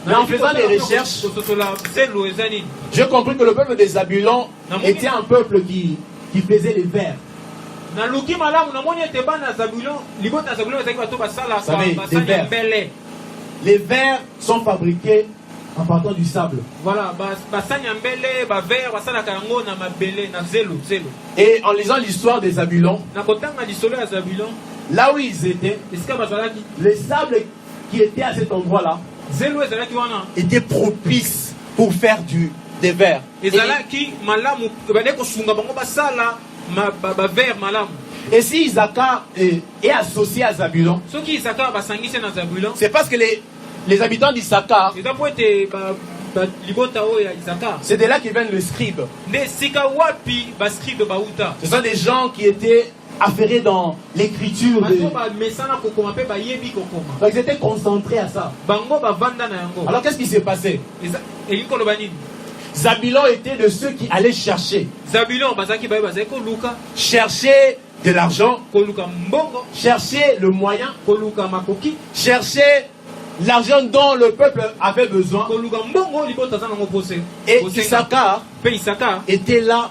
Mais en faisant des recherches, kososola zelo eza nini j'ai compris que le peuple des Zabulons était un peuple qui faisait les vers. naluki malamu namoni ete bana ya zabulon libota ya zabulon ezalaki bato basalaka Savez, basani des ya vers. mbele Les vers sont fabriqués en partant du sable. voilà basani ya mbele bavere basalaka yango na mabele na zelo. Et en lisant l'histoire des Zabulons, na kotanga lisolo ya zabulon là où ils étaient, esika bazalaki les sables qui étaient à cet endroit-là zelo ezalaki wana étaient propices pour faire des vers. ezalaki malamu bade kosunga bango basala bavere malamu Et si Isaac est associé à Zabulon, soki isaka basangisi na zabulon c'est parce que les habitants d'Issachar, eza po ete libota oyo ya isaka c'est de là qu'ils viennent le scribe. nde esika wapi bascribe bauta Ce sont des gens qui étaient affairés dans l'écriture. bato bamesana kokoma mpe bayebi kokoma Donc ils étaient concentrés à ça. bango bavanda na yango Alors qu'est-ce qui s'est passé? elingi koloba nini Zabulon était de ceux qui allaient chercher. Zabulon bazaki baye bazaki koluka Chercher de l'argent, koluka mbongo chercher le moyen, koluka makoki chercher l'argent dont le peuple avait besoin. koluka mbongo libota za nango pose. Et Issachar pe Isaka était là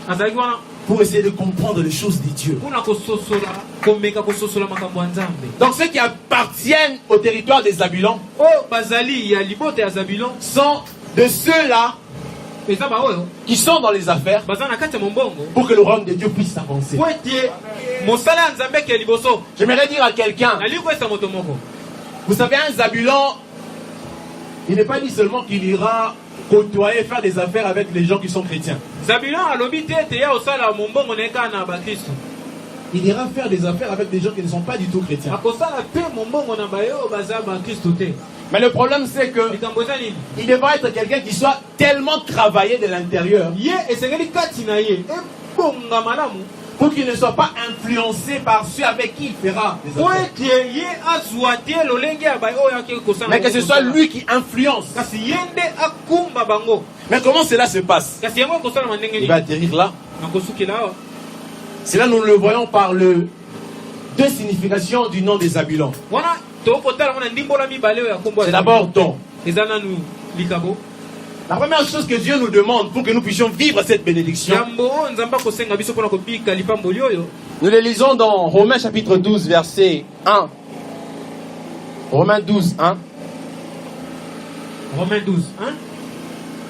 azaki wana pour essayer de comprendre les choses de Dieu. kuna kososola komeka kososola makambo ya Nzambe. Donc ceux qui appartiennent au territoire des Zabulons O bazali ya libota ya Zabulon sont de ceux-là eza ba oyo qui sont dans les affaires baza na kati ya mbongo pour que le royaume de Dieu puisse avancer. po ete mosala ya Nzambe ke liboso. J'aimerais dire à quelqu'un, Nali kwesa moto moko vous savez, un Zabulon, il n'est pas dit seulement qu'il ira côtoyer, faire des affaires avec les gens qui sont chrétiens. Zabulon alobi te ete ya osala mombongo na eka na bakristo. Il ira faire des affaires avec des gens qui ne sont pas du tout chrétiens. Akosala pe mombongo na bayo baza bakristo te. Mais le problème c'est que Likambo eza nini? il devra être quelqu'un qui soit tellement travaillé de l'intérieur Ye esengeli kati na ye ebonga malamu pour qu'il ne soit pas influencé par ceux avec qui il fera des po affaires. ete ye azwa te lolenge ya bayo oyo akei kosala. Mais que ce soit lui qui influence. kasi ye nde akumba bango. Mais comment cela se passe? Kasi yango ekosala mandenge Il va nini? atterrir là. Nakosukela awa. C'est là nous le voyons par le deux significations du nom des Zabulons. Wana tokotala wana ndimbola mibale oyo ya kombo. C'est d'abord don. eza nanu likabo. La première chose que Dieu nous demande pour que nous puissions vivre cette bénédiction, Yambo oyo Nzambe akosenga biso mpona kobika lipamboli oyo. nous le lisons dans Romains chapitre 12 verset 1. Romains 12, 1. Romains 12, hein?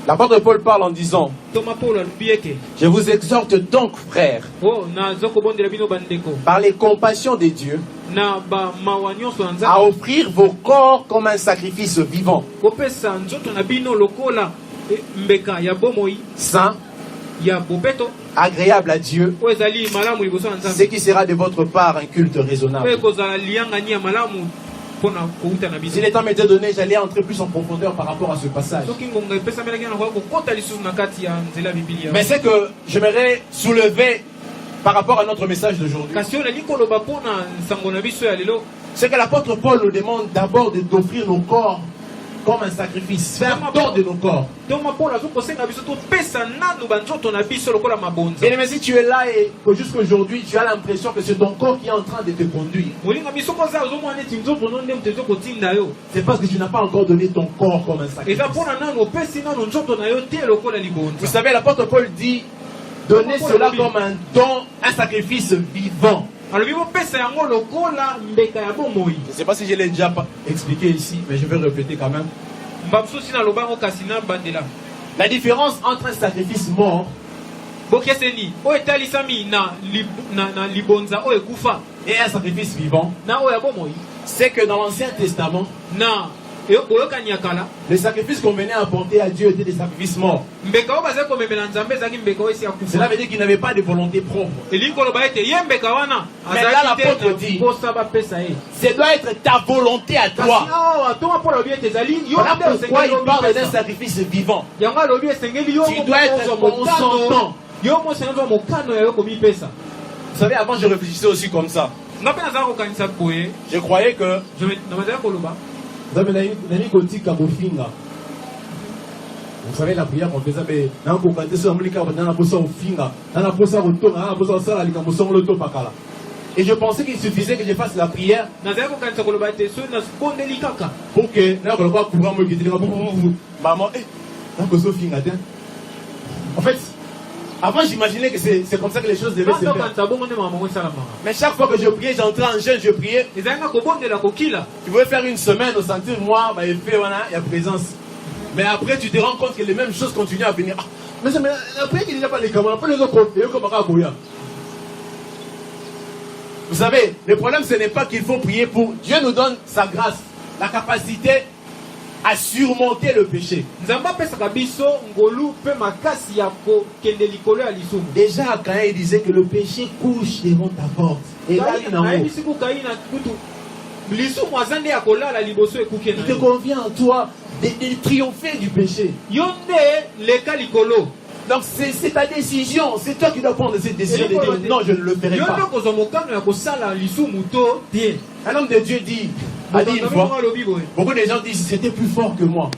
L'apôtre Paul parle en disant: Thomas Paul alobi ete je vous exhorte donc, frères, o naza kobondela bino bandeko par les compassions de Dieu, na bamawa nyonso ya à Nzambe offrir vos corps comme un sacrifice vivant, kopesa nzoto na bino lokola mbeka ya bomoi saint, ya bopeto agréable à Dieu, oyo ezali malamu liboso ya ce Nzambe qui sera de votre part un culte oyo raisonnable. ekozala liyangani ya malamu mpona kouta na Si biso. le temps m'était donné, j'allais entrer plus en profondeur par rapport à ce passage. soki ngonga epesamelaki na koya kokota lisusu na kati ya nzela ya bibilia. Mais c'est que j'aimerais soulever par rapport à notre message d'aujourd'hui, kasi oyo nali koloba mpona nsango na biso ya lelo c'est que l'apôtre Paul nous demande d'abord d'offrir nos corps comme un sacrifice, faire don de nos corps. toma mpona azokosenga biso topesa nanu banzoto na biso lokola mabonza. Bien aimé, si tu es là et que jusqu'aujourd'hui tu as l'impression que c'est ton corps qui est en train de te conduire, molinga biso koza ozomona neti nzoto no nde moto ezokotinda yo c'est parce que tu n'as pas encore donné ton corps comme un sacrifice. eza mpona nanu opesi nanu nzoto na yo te lokola Vous libonza. savez, l'apôtre Paul dit: donnez cela comme un don, un sacrifice vivant. alobi bopesa yango lokola mbeka ya bomoi. Je ne sais pas si je l'ai déjà expliqué ici, mais je vais le répéter quand même. mbabsusi na lobango kasi na bandela La différence entre un sacrifice mort bokeseni oyo etalisami na libonza oyo ekufa et un sacrifice vivant, na oyo ya bomoi c'est que dans l'Ancien Testament, na boyokani ya kala les sacrifices qu'on venait apporter à Dieu étaient des sacrifices morts. mbeka oyo bazali komemela nzambe ezalaki mbeka oyo esi Cela akufa. veut dire qu'ils n'avaient pas de volonté propre. elingi koloba ete ye mbeka wana Mais là, l'apôtre dit, posa bapesa ye. ça doit être ta volonté à kasi toi. awa toma mpo alobi ete ezali yo Voilà nde pourquoi osengeli il parle d'un obipesa. sacrifice vivant. yango alobi esengeli yo Tu dois être ozwa consentant. mokano yo mosenga ozwa mokano ya yo komipesa. Vous savez, avant je réfléchissais aussi comme ça. nga mpe nazala kokanisa boye Je croyais que na bazali koloba vous savez la prière qu'on faisait, mais et je pensais qu'il suffisait que je fasse la prière nazali kokanisa koloba ete soki nabondeli kaka pour que maman, en fait, avant j'imaginais que c'est comme ça que les choses devaient se faire. okanisa bongo nde mamango esalamaka. Mais chaque fois que je priais, j'entrais en jeûne, je priais. ezali nga kobondela kokila. Tu pouvais faire une semaine au sentir moi, bah, il y a présence. Mais après, tu te rends compte que les mêmes choses continuent à venir. Ah, mais après, il n'y a pas les camarades, après les autres côtés, comme à Koya. Vous savez, le problème, ce n'est pas qu'il faut prier pour. Dieu nous donne sa grâce, la capacité à surmonter le péché. nzambe apesaka biso ngolu mpe makasi ya kokende likolo ya lisumu. Déjà, quand il disait que le péché couche devant ta porte. Et là, il en haut. nayebisi kukai na kutu lisumu aza nde ya kolala liboso ekuke Il na te yo. convient en toi de triompher du péché. yo nde leka likolo. Donc c'est ta décision, c'est toi qui dois prendre cette décision de dire non, je ne le ferai yo nde pas. kozwa mokano ya kosala lisumu to te. Un homme de Dieu a dit une fois, alobi boye beaucoup de gens disent c'était plus fort que moi.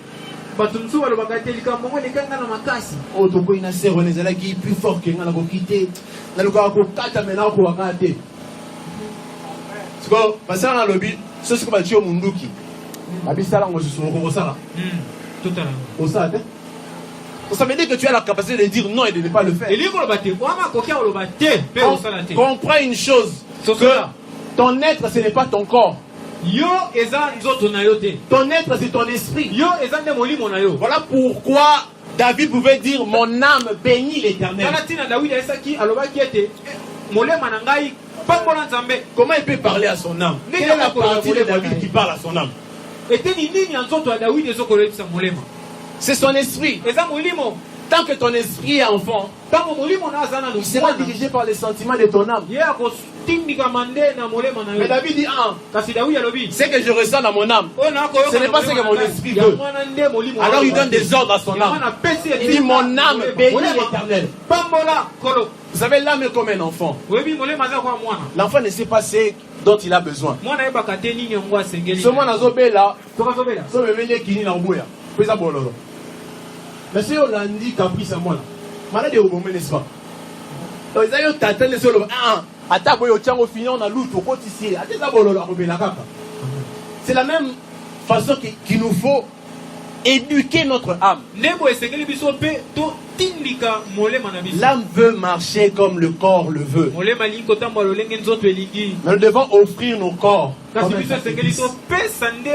batumsu balobaka te likambo ngo lekanga na makasi Oh, ton coin a serré les élèves qui plus fort que n'a pas quitté. N'a le cas pour 4 maintenant pour regarder. C'est quoi? Parce que dans le lobby, c'est ce que va dire Munduki. Abisala, moi je suis au ça. tout à l'heure Au ça, ça veut dire que tu as la capacité de dire non et de ne pas le faire. elingo loba te wana kokia oloba te pe osala te Comprends une chose, que ton être ce n'est pas ton corps. yo eza nzoto na yo te Ton être c'est ton esprit. yo eza nde molimo na yo Voilà pourquoi David pouvait dire mon âme bénit l'Éternel. tala ntina dawidi ayesaki alobaki ete molema na ngai pambola nzambe Comment il peut parler à son âme? Quelle est la partie de David qui parle à son âme? eteni nini ya nzoto ya dawidi ezokolebisa molema C'est son esprit. eza molimo Tant que ton esprit est enfant, ntango molimo na aza nanu il sera dirigé par les sentiments de ton âme. ye akotindikama nde na molema na Mais yo David dit, ah, kasi dawidi alobi ce que je ressens dans mon âme, oyo nakoyoka ce n'est pas ce que mon esprit veut. Alors il donne des ordres à son âme. Il dit, mon âme bénit l'Éternel. pambola kolo Vous savez, l'âme est comme un enfant. oyebi molema aza kwa mwana L'enfant ne sait pas ce dont il a besoin. mwana ayebaka te nini yango asengeli Ce mwana azobela, tokazobela so memeli kini na oboya. Pesa bololo. Mais si on l'a dit caprice à moi là. Malade au moment n'est-ce pas? Donc ils ont tenté de se le ata boyo tiango fini on a louto kotisi. Ata za bololo akobela kaka. C'est la même façon qu'il nous faut éduquer notre âme. ndembo esengeli biso mpe totindika molema na biso L'âme veut marcher comme le corps le veut. molema alingi kotambola lolenge nzoto elingi Mais nous devons offrir nos corps kasi comme un biso esengeli sacrifice topesa nde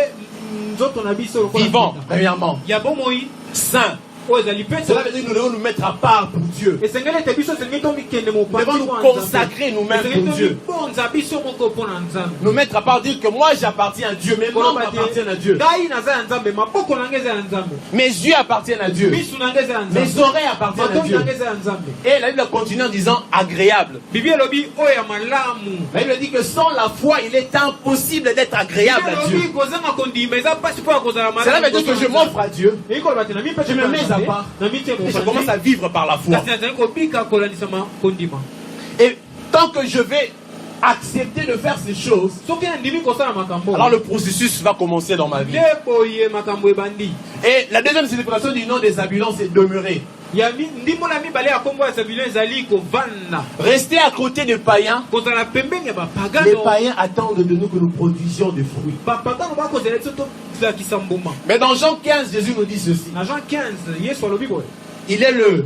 nzoto na biso lokola vivant, mputa. premièrement, ya bomoi saint. oyo ezali peto Cela veut dire que nous devons nous mettre à part pour Dieu. esengeli ete biso esengeli tomikende Nous devons nous consacrer nous-mêmes pour Dieu. bonza biso moko mpo na nzambe Nous mettre à part, dire que moi j'appartiens à Dieu, mes membres appartiennent à Dieu, ngai naza ya nzambe maboko na ngai eza ya nzambe mes yeux appartiennent à Dieu, misu na ngai eza ya mes nzambe oreilles appartiennent à matondi Dieu. na ngai eza ya nzambe Et la Bible continue en disant agréable. bibi elobi oyo ya malamu La Bible dit que sans la foi, il est impossible d'être agréable à Dieu. elobi kozanga kondima eza mpasi mpo ya kozala Cela veut dire que je m'offre à Dieu eyikoloba te na mi mpe Je me mets à part. na mi te et je commence à vivre par la foi. kasi nazali kobika kolandisama kondima Et tant que je vais accepter de faire ces choses, soki nandimi kosala makambo alors le processus va commencer dans ma vie. nde boye makambo ebandi Et la deuxième signification du nom des Zabulons, c'est demeurer. ya ndimbo na mibale ya kombo ya zabilo ezali kovanda Rester à côté des païens. kozala pembeni ya Les bapagano païens attendent de nous que nous produisions des fruits. bapagano bakozela biso tozalakisa mbuma Mais dans Jean 15, Jésus nous dit ceci. na Jean 15 yesu alobi boye Il est le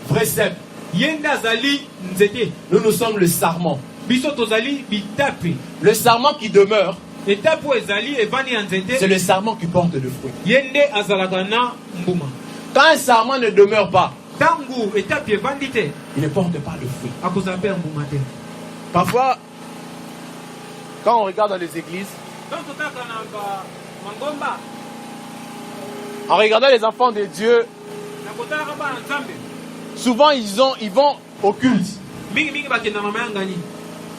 vrai cep. ye nde azali nzete Nous sommes le sarment. biso tozali bitape Le sarment qui demeure, etape oyo ezali evandi ya c'est nzete le sarment qui porte le fruit. ye nde azalaka na mbuma Quand un sarment ne demeure pas, ntango etape evandi te il ne porte pas le fruit. akozala mpe ya mbuma te Parfois, quand on regarde dans les églises, donc totaka na mangomba en regardant les enfants de Dieu, na kotalaka bana nzambe souvent ils vont au culte. mingimingi bakendaka mayangani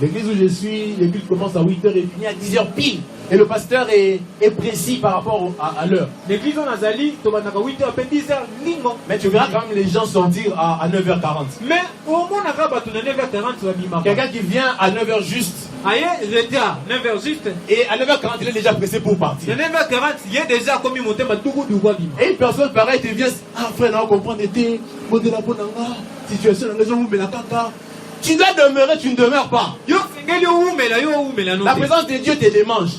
L'église où je suis, le culte commence à 8h et finit à 10h pile. Et le pasteur est précis par rapport à l'heure. l'église oyo nazali tobandaka 8h mpe 10h ndingo Mais tu verras quand même les gens sortir à 9h40. mais omonaka bato na 9h40 babimaka Quelqu'un qui vient à 9h juste, aye retard 9h juste et à 9h40 il est déjà pressé pour partir. na 9h40 ye déjà akomi motema dukuduku abima Et une personne pareille te vient, ah frère, on comprend été, modèle situation, tu dois demeurer, tu ne demeures pas. yo sengeli owumela yo owumela no La te présence de Dieu te démange.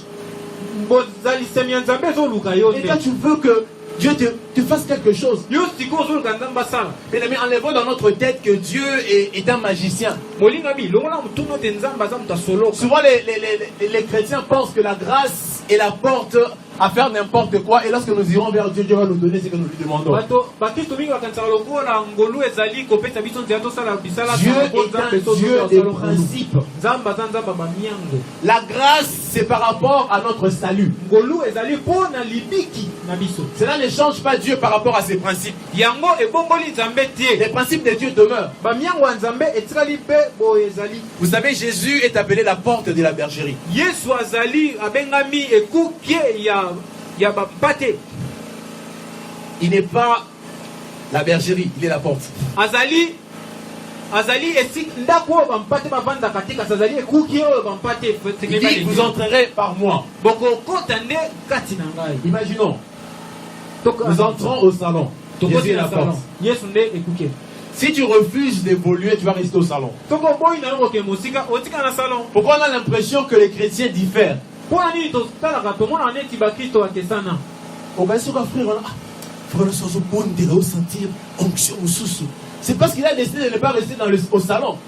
bozalisami ya nzambe ezoluka yo Et te quand tu veux que Dieu te fasse quelque chose, yo sikoyo ozoluka nzambe asala bien aimé, enlevons dans notre tête que Dieu est un magicien. molingami longola motuna te nzambe aza moto asoloka Souvent les chrétiens pensent que la grâce est la porte à faire n'importe quoi, et lorsque nous irons vers Dieu, Dieu va nous donner ce que nous lui demandons. bato bakristo mingi bakanisaka lokola ngolu ezali kopesa biso nzela tosala bisala Dieu est un Dieu des principes. nzambe aza nzambe ya bamiango La grâce, c'est par rapport à notre salut. ngolu ezali mpo na libiki na biso Cela ne change pas Dieu par rapport à ses principes. yango ebongoli nzambe te Les principes de Dieu demeurent. bamiango ya nzambe etikali mpe boye ezali Vous savez, Jésus est appelé la porte de la bergerie. yesu azali abengami ekuke ya bampate Il n'est pas la bergerie, il est la porte. azali esika ndako oyo bampate bavandaka te kasi azali ekuki oyo bampate Il dit, vous entrerez par moi. bokokota nde kati na ngai Imaginons, Nous entrons au salon. Jésus est la porte. Si tu refuses d'évoluer, tu vas rester au salon. Pourquoi on a l'impression que les chrétiens diffèrent? C'est parce qu'il a décidé de ne pas rester au salon.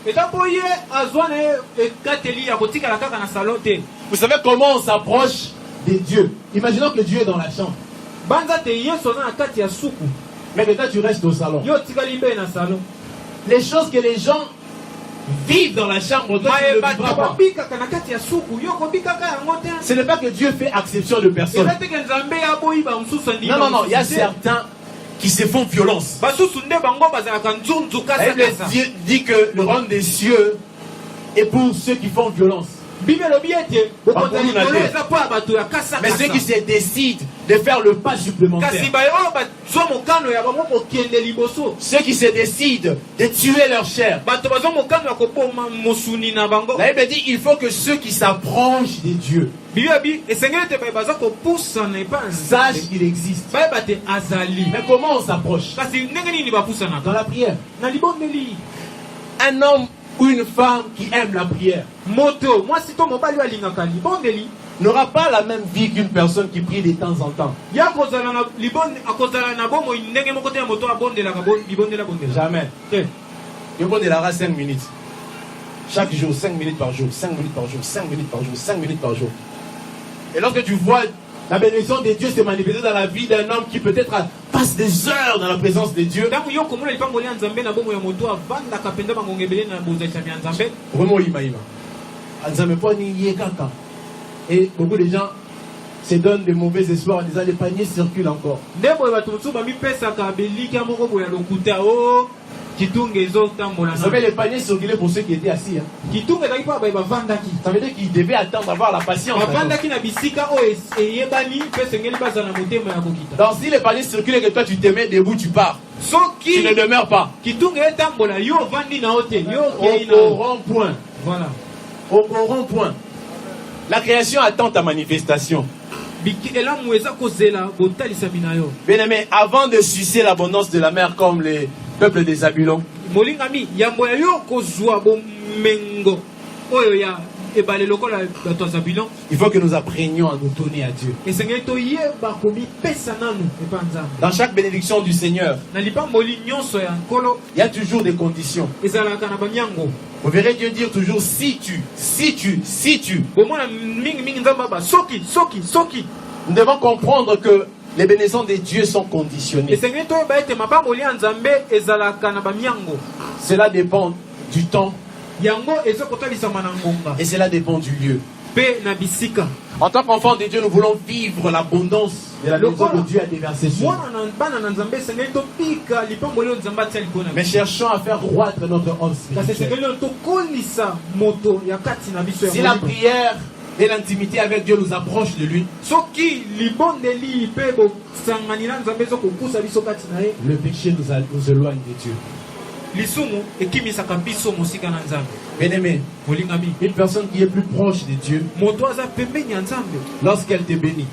Vous savez comment on s'approche de Dieu? Imaginons que Dieu est dans la chambre. Mais que toi tu restes au salon. Les choses que les gens vivent dans la chambre, toi tu ne le vivras pas. Ce n'est pas que Dieu fait exception de personne. Non, il y a certains qui se font violence. Dieu dit que le royaume des cieux est pour ceux qui font violence. Mais ceux qui se décident de faire le pas supplémentaire, ceux qui se décident de tuer leur chair, la Bible dit il faut que ceux qui s'approchent de Dieu sachent qu'il existe. Mais comment on s'approche? Dans la prière. Un homme ou une femme qui aime la prière n'aura pas la même vie qu'une personne qui prie de temps en temps. Jamais. Il bondera 5 minutes. Chaque jour, 5 minutes par jour, 5 minutes par jour, 5 minutes par jour, 5 minutes par jour. Et lorsque tu vois la bénédiction de Dieu se manifester dans la vie d'un homme qui peut-être passe des heures dans la présence de Dieu. Et beaucoup de gens se donnent de mauvais espoirs en disant les paniers circulent encore. Vous savez, les paniers circulaient pour ceux qui étaient assis. Ça veut dire qu'ils devaient attendre, avoir la patience. Donc si les paniers circulaient et que toi tu te mets debout, tu pars. Tu ne demeures pas. Au rond-point. Voilà. Au rond-point. La création attend ta manifestation. Bien-aimé, avant de sucer l'abondance de la mer comme les peuples des Zabulon, il faut que nous apprenions à nous tourner à Dieu. Dans chaque bénédiction du Seigneur, il y a toujours des conditions. Vous verrez Dieu dire toujours si tu. Nous devons comprendre que les bénédictions de Dieu sont conditionnées. Cela dépend du temps. Et cela dépend du lieu. En tant qu'enfant de Dieu, nous voulons vivre l'abondance de la bénédiction que Dieu a déversée sur nous. Mais cherchons à faire croître notre homme spirituel. Si la prière et l'intimité avec Dieu nous approchent de lui, le péché nous éloigne de Dieu. Bien-aimé, une personne qui est plus proche de Dieu, lorsqu'elle te bénit,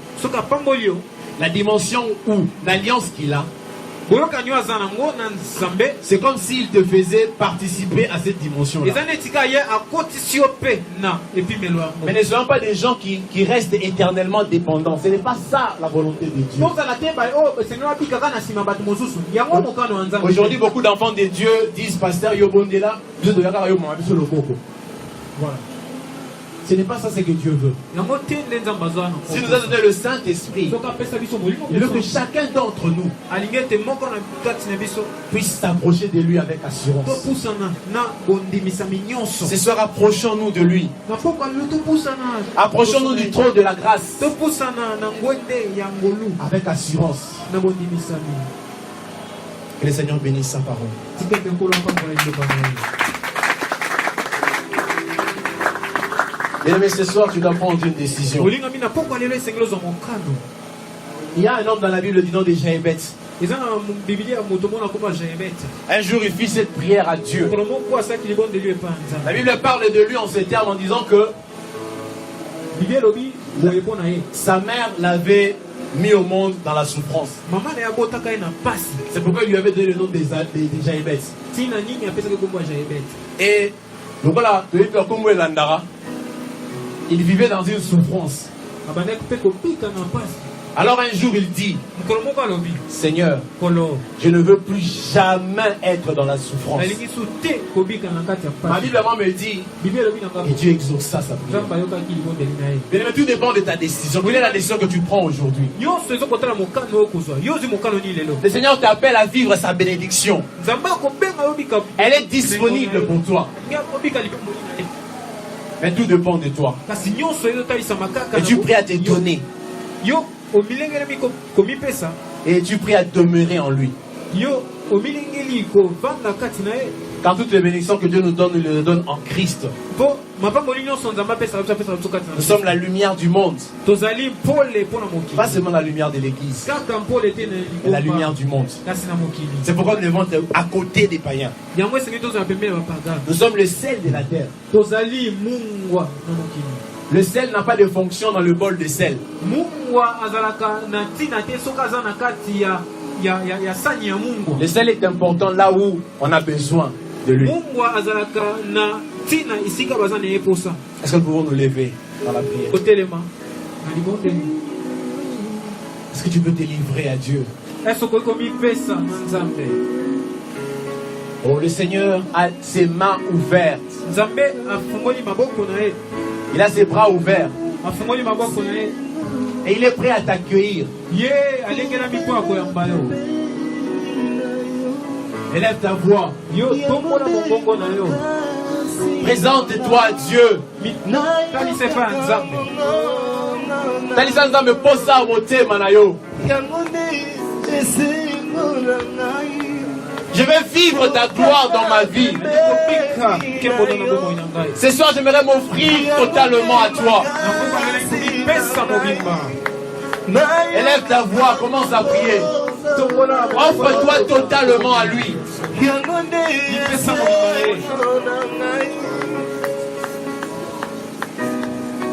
la dimension ou l'alliance qu'il a, c'est comme s'il te faisait participer à cette dimension-là. Mais ne soyons pas des gens qui restent éternellement dépendants. Ce n'est pas ça la volonté de Dieu. Aujourd'hui, beaucoup d'enfants de Dieu disent pasteur Yobondela, voilà. Ce n'est pas ça ce que Dieu veut. Si nous a donné le Saint-Esprit, il veut que chacun d'entre nous puisse s'approcher de lui avec assurance. Ce soir, approchons-nous de lui. Approchons-nous du trône de la grâce avec assurance. Que le Seigneur bénisse sa parole. Mais ce soir, tu dois prendre une décision. Il y a un homme dans la Bible du nom de Jaébet. Un jour, il fit cette prière à Dieu. La Bible parle de lui en ces termes en disant que sa mère l'avait mis au monde dans la souffrance. Maman na yabotaka ina pasi. C'est pourquoi il lui avait donné le nom des Jaébès. Tina nini apesa ke kombo Jaébès. Et donc voilà, il vivait dans une souffrance. Abana pe ko pika na pasi. Alors un jour il dit, Seigneur, je ne veux plus jamais être dans la souffrance. Ma Bible me dit, et Dieu exauça sa prière. Mais tout dépend de ta décision. Quelle est la décision que tu prends aujourd'hui? Le Seigneur t'appelle à vivre sa bénédiction. Elle est disponible pour toi. Mais tout dépend de toi. Es-tu prêt à te donner? Et tu pries à demeurer en lui. Car toutes les bénédictions que Dieu nous donne, il les donne en Christ. Nous sommes la lumière du monde. Pas seulement la lumière de l'église, mais la lumière du monde. C'est pourquoi nous devons être à côté des païens. Nous sommes le sel de la terre. Le sel n'a pas de fonction dans le bol de sel. Le sel est important là où on a besoin de lui. Est-ce que nous pouvons nous lever dans la prière? Est-ce que tu peux te livrer à Dieu? Oh, le Seigneur a ses mains ouvertes. Il a ses bras ouverts. Et il est prêt à t'accueillir. Élève ta voix. Présente-toi à Dieu. Je vais vivre ta gloire dans ma vie. Ce soir, j'aimerais m'offrir totalement à toi. Élève ta voix, commence à prier. Offre-toi totalement à lui.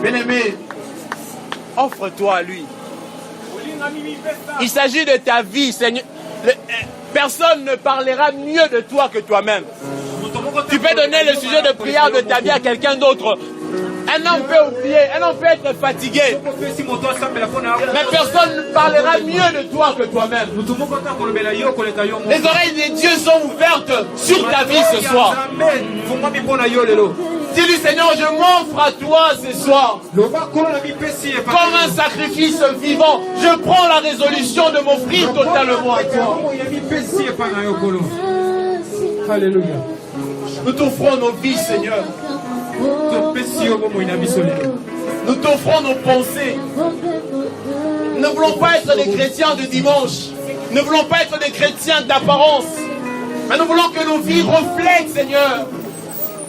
Bien-aimé, offre-toi à lui. Il s'agit de ta vie, Seigneur. Personne ne parlera mieux de toi que toi-même. Tu peux donner le sujet de prière de ta vie à quelqu'un d'autre. Un homme peut oublier, un homme peut être fatigué. Mais personne ne parlera mieux de toi que toi-même. Les oreilles des dieux sont ouvertes sur ta vie ce soir. Dis-lui, Seigneur, je m'offre à toi ce soir. Comme un sacrifice vivant, je prends la résolution de m'offrir totalement à toi. Alléluia. Nous t'offrons nos vies, Seigneur. Nous t'offrons nos pensées. Nous ne voulons pas être des chrétiens de dimanche. Nous ne voulons pas être des chrétiens d'apparence. Mais nous voulons que nos vies reflètent, Seigneur,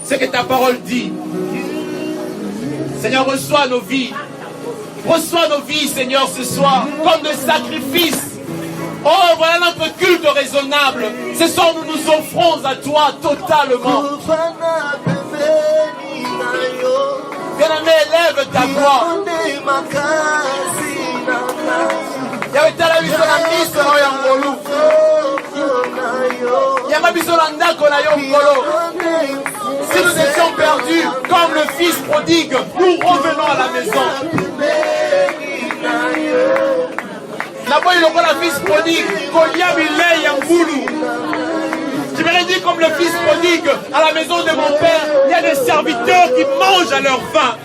ce que ta parole dit. Seigneur, reçois nos vies. Reçois nos vies, Seigneur, ce soir, comme des sacrifices. Oh, voilà notre culte raisonnable. Ce soir, nous nous offrons à toi totalement. Bien-aimé, élève ta voix. Si nous étions perdus comme le fils prodigue, nous revenons à la maison. Là-bas, il aura la fils prodigue. Je me dis comme le fils prodigue, à la maison de mon père, il y a des serviteurs qui mangent à leur faim.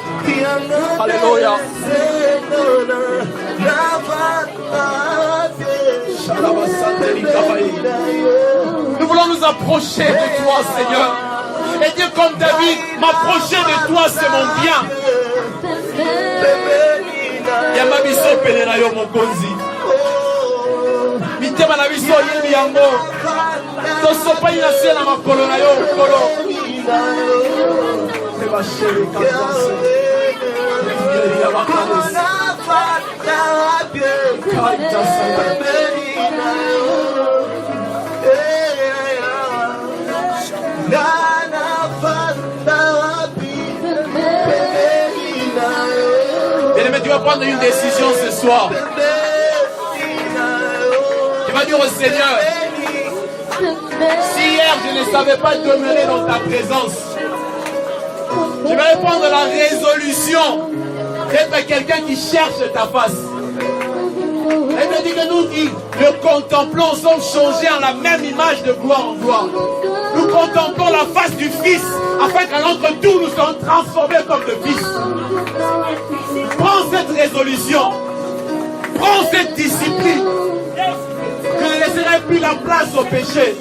Alléluia. Nous voulons nous approcher de toi, Seigneur. Et dire comme David, m'approcher de toi, c'est mon bien. Yamabiso pelela yo mokonzi. Mitema na biso yeli yango. Tosopa ina se na makolo na yo kolo. Eba sheri kakanse. Yeli ya bakanse. Kaita saya. Bien-aimé, tu vas prendre une décision ce soir. dire au Seigneur, si hier je ne savais pas demeurer dans ta présence, je vais prendre la résolution d'être quelqu'un qui cherche ta face. Elle me dit que nous qui le contemplons sommes changés en la même image de gloire en gloire. Nous contemplons la face du Fils afin qu'à notre tour nous soyons transformés comme le Fils. Prends cette résolution. Prends cette discipline. Je ne laisserai plus la place au péché.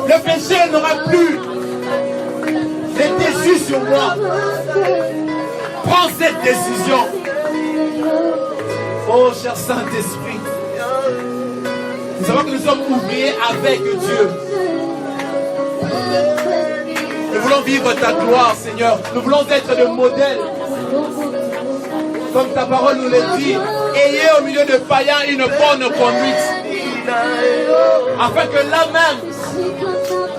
Le péché n'aura plus les déçus sur moi. Prends cette décision. Oh, cher Saint-Esprit, nous savons que nous sommes ouvriers avec Dieu. Nous voulons vivre ta gloire, Seigneur. Nous voulons être le modèle. Comme ta parole nous le dit, ayez au milieu de païens une bonne conduite. Afin que là même,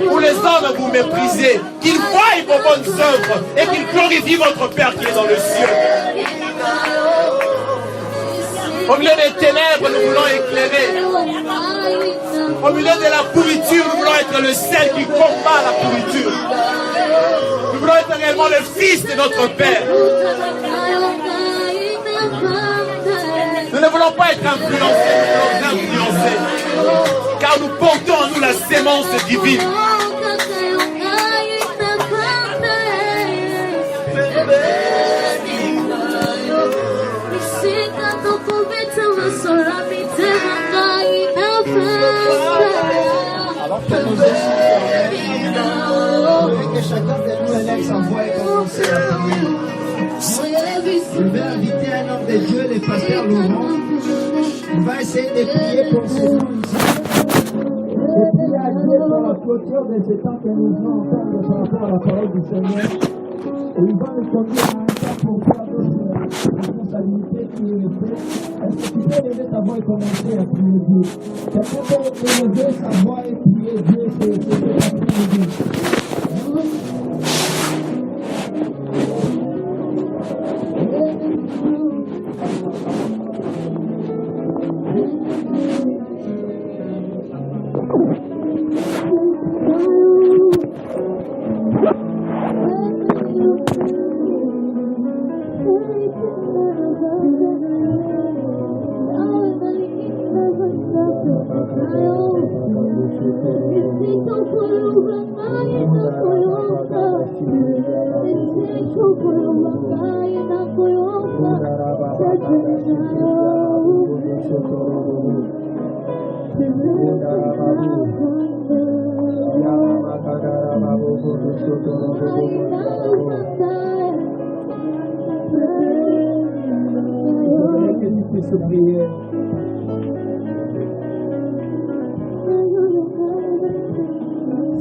où les hommes vous méprisez, qu'ils voient vos bonnes œuvres et qu'ils glorifient votre Père qui est dans le ciel. Au milieu des ténèbres, nous voulons éclairer. Au milieu de la pourriture, nous voulons être le sel qui combat la pourriture. Nous voulons être réellement le Fils de notre Père. Nous ne voulons pas être influencés, nous voulons influencer. Car nous portons en nous la sémence divine. Alors que nous que chacun de nous élève sa voix et commencer à prier. Je vais inviter un homme de Dieu, le pasteur Laurent. Il va essayer de prier pour ces gens ici. De prier à Dieu pour la clôture de ce temps que nous venons entendre par rapport à la parole du Seigneur. Et il va nous conduire à un temps pour faire d'autres responsabilités qui est fait. Est-ce que tu peux lever ta voix et commencer à prier Dieu? Quelqu'un peut lever sa voix et prier Dieu, c'est Dieu.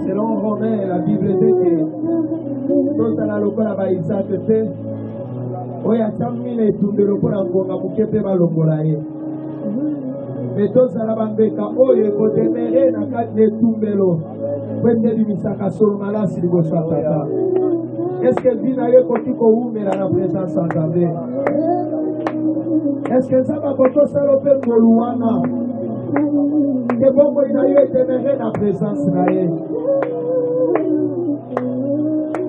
Selon Romain, la Bible dit que tout à la locola va Isaac fait. Oya chamine tunde lokola ngonga mukepe balongola ye. Mais tous à la bambeka oye kotemere na kati etumbelo. Kwende bimisaka solo malasi liboso tata. Est-ce que bina ye kotiko umela na présence en Nzambe? Est-ce que ça va koto salope moluwana? Que bongo ina yo etemere na présence na ye.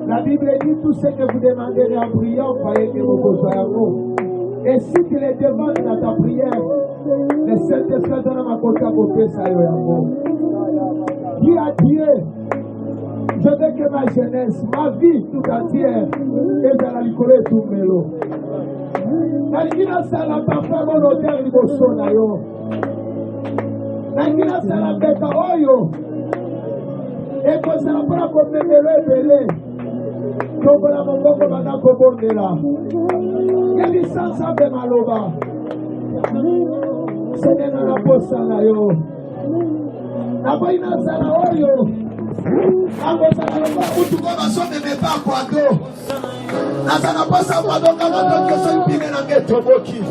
La Bible dit tout ce que vous demanderez en priant, croyez que vous besoin à vous. Et si tu les demandes dans ta prière, le Saint-Esprit dans ma côté à côté, ça y est. Dis à Dieu, je veux que ma jeunesse, ma vie tout entière, est dans la licole et tout mélo. Nangina sala papa mon odeur liboso na yo. Nangina sala beta oyo. Et que ça va pour me lever. Tobola mongoko bana kobondela. Yeli sansa be maloba. Senena na posa na yo. Na boina sala oyo. Amo sala lo kutu ko ba so me pa kwado. Na sana posa kwado kama to so mpige na ngeto boki.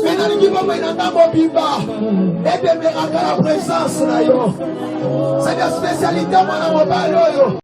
Mena ni kibo ina ndambo bimba. Ede me akara présence na yo. C'est la spécialité mwana mobali oyo.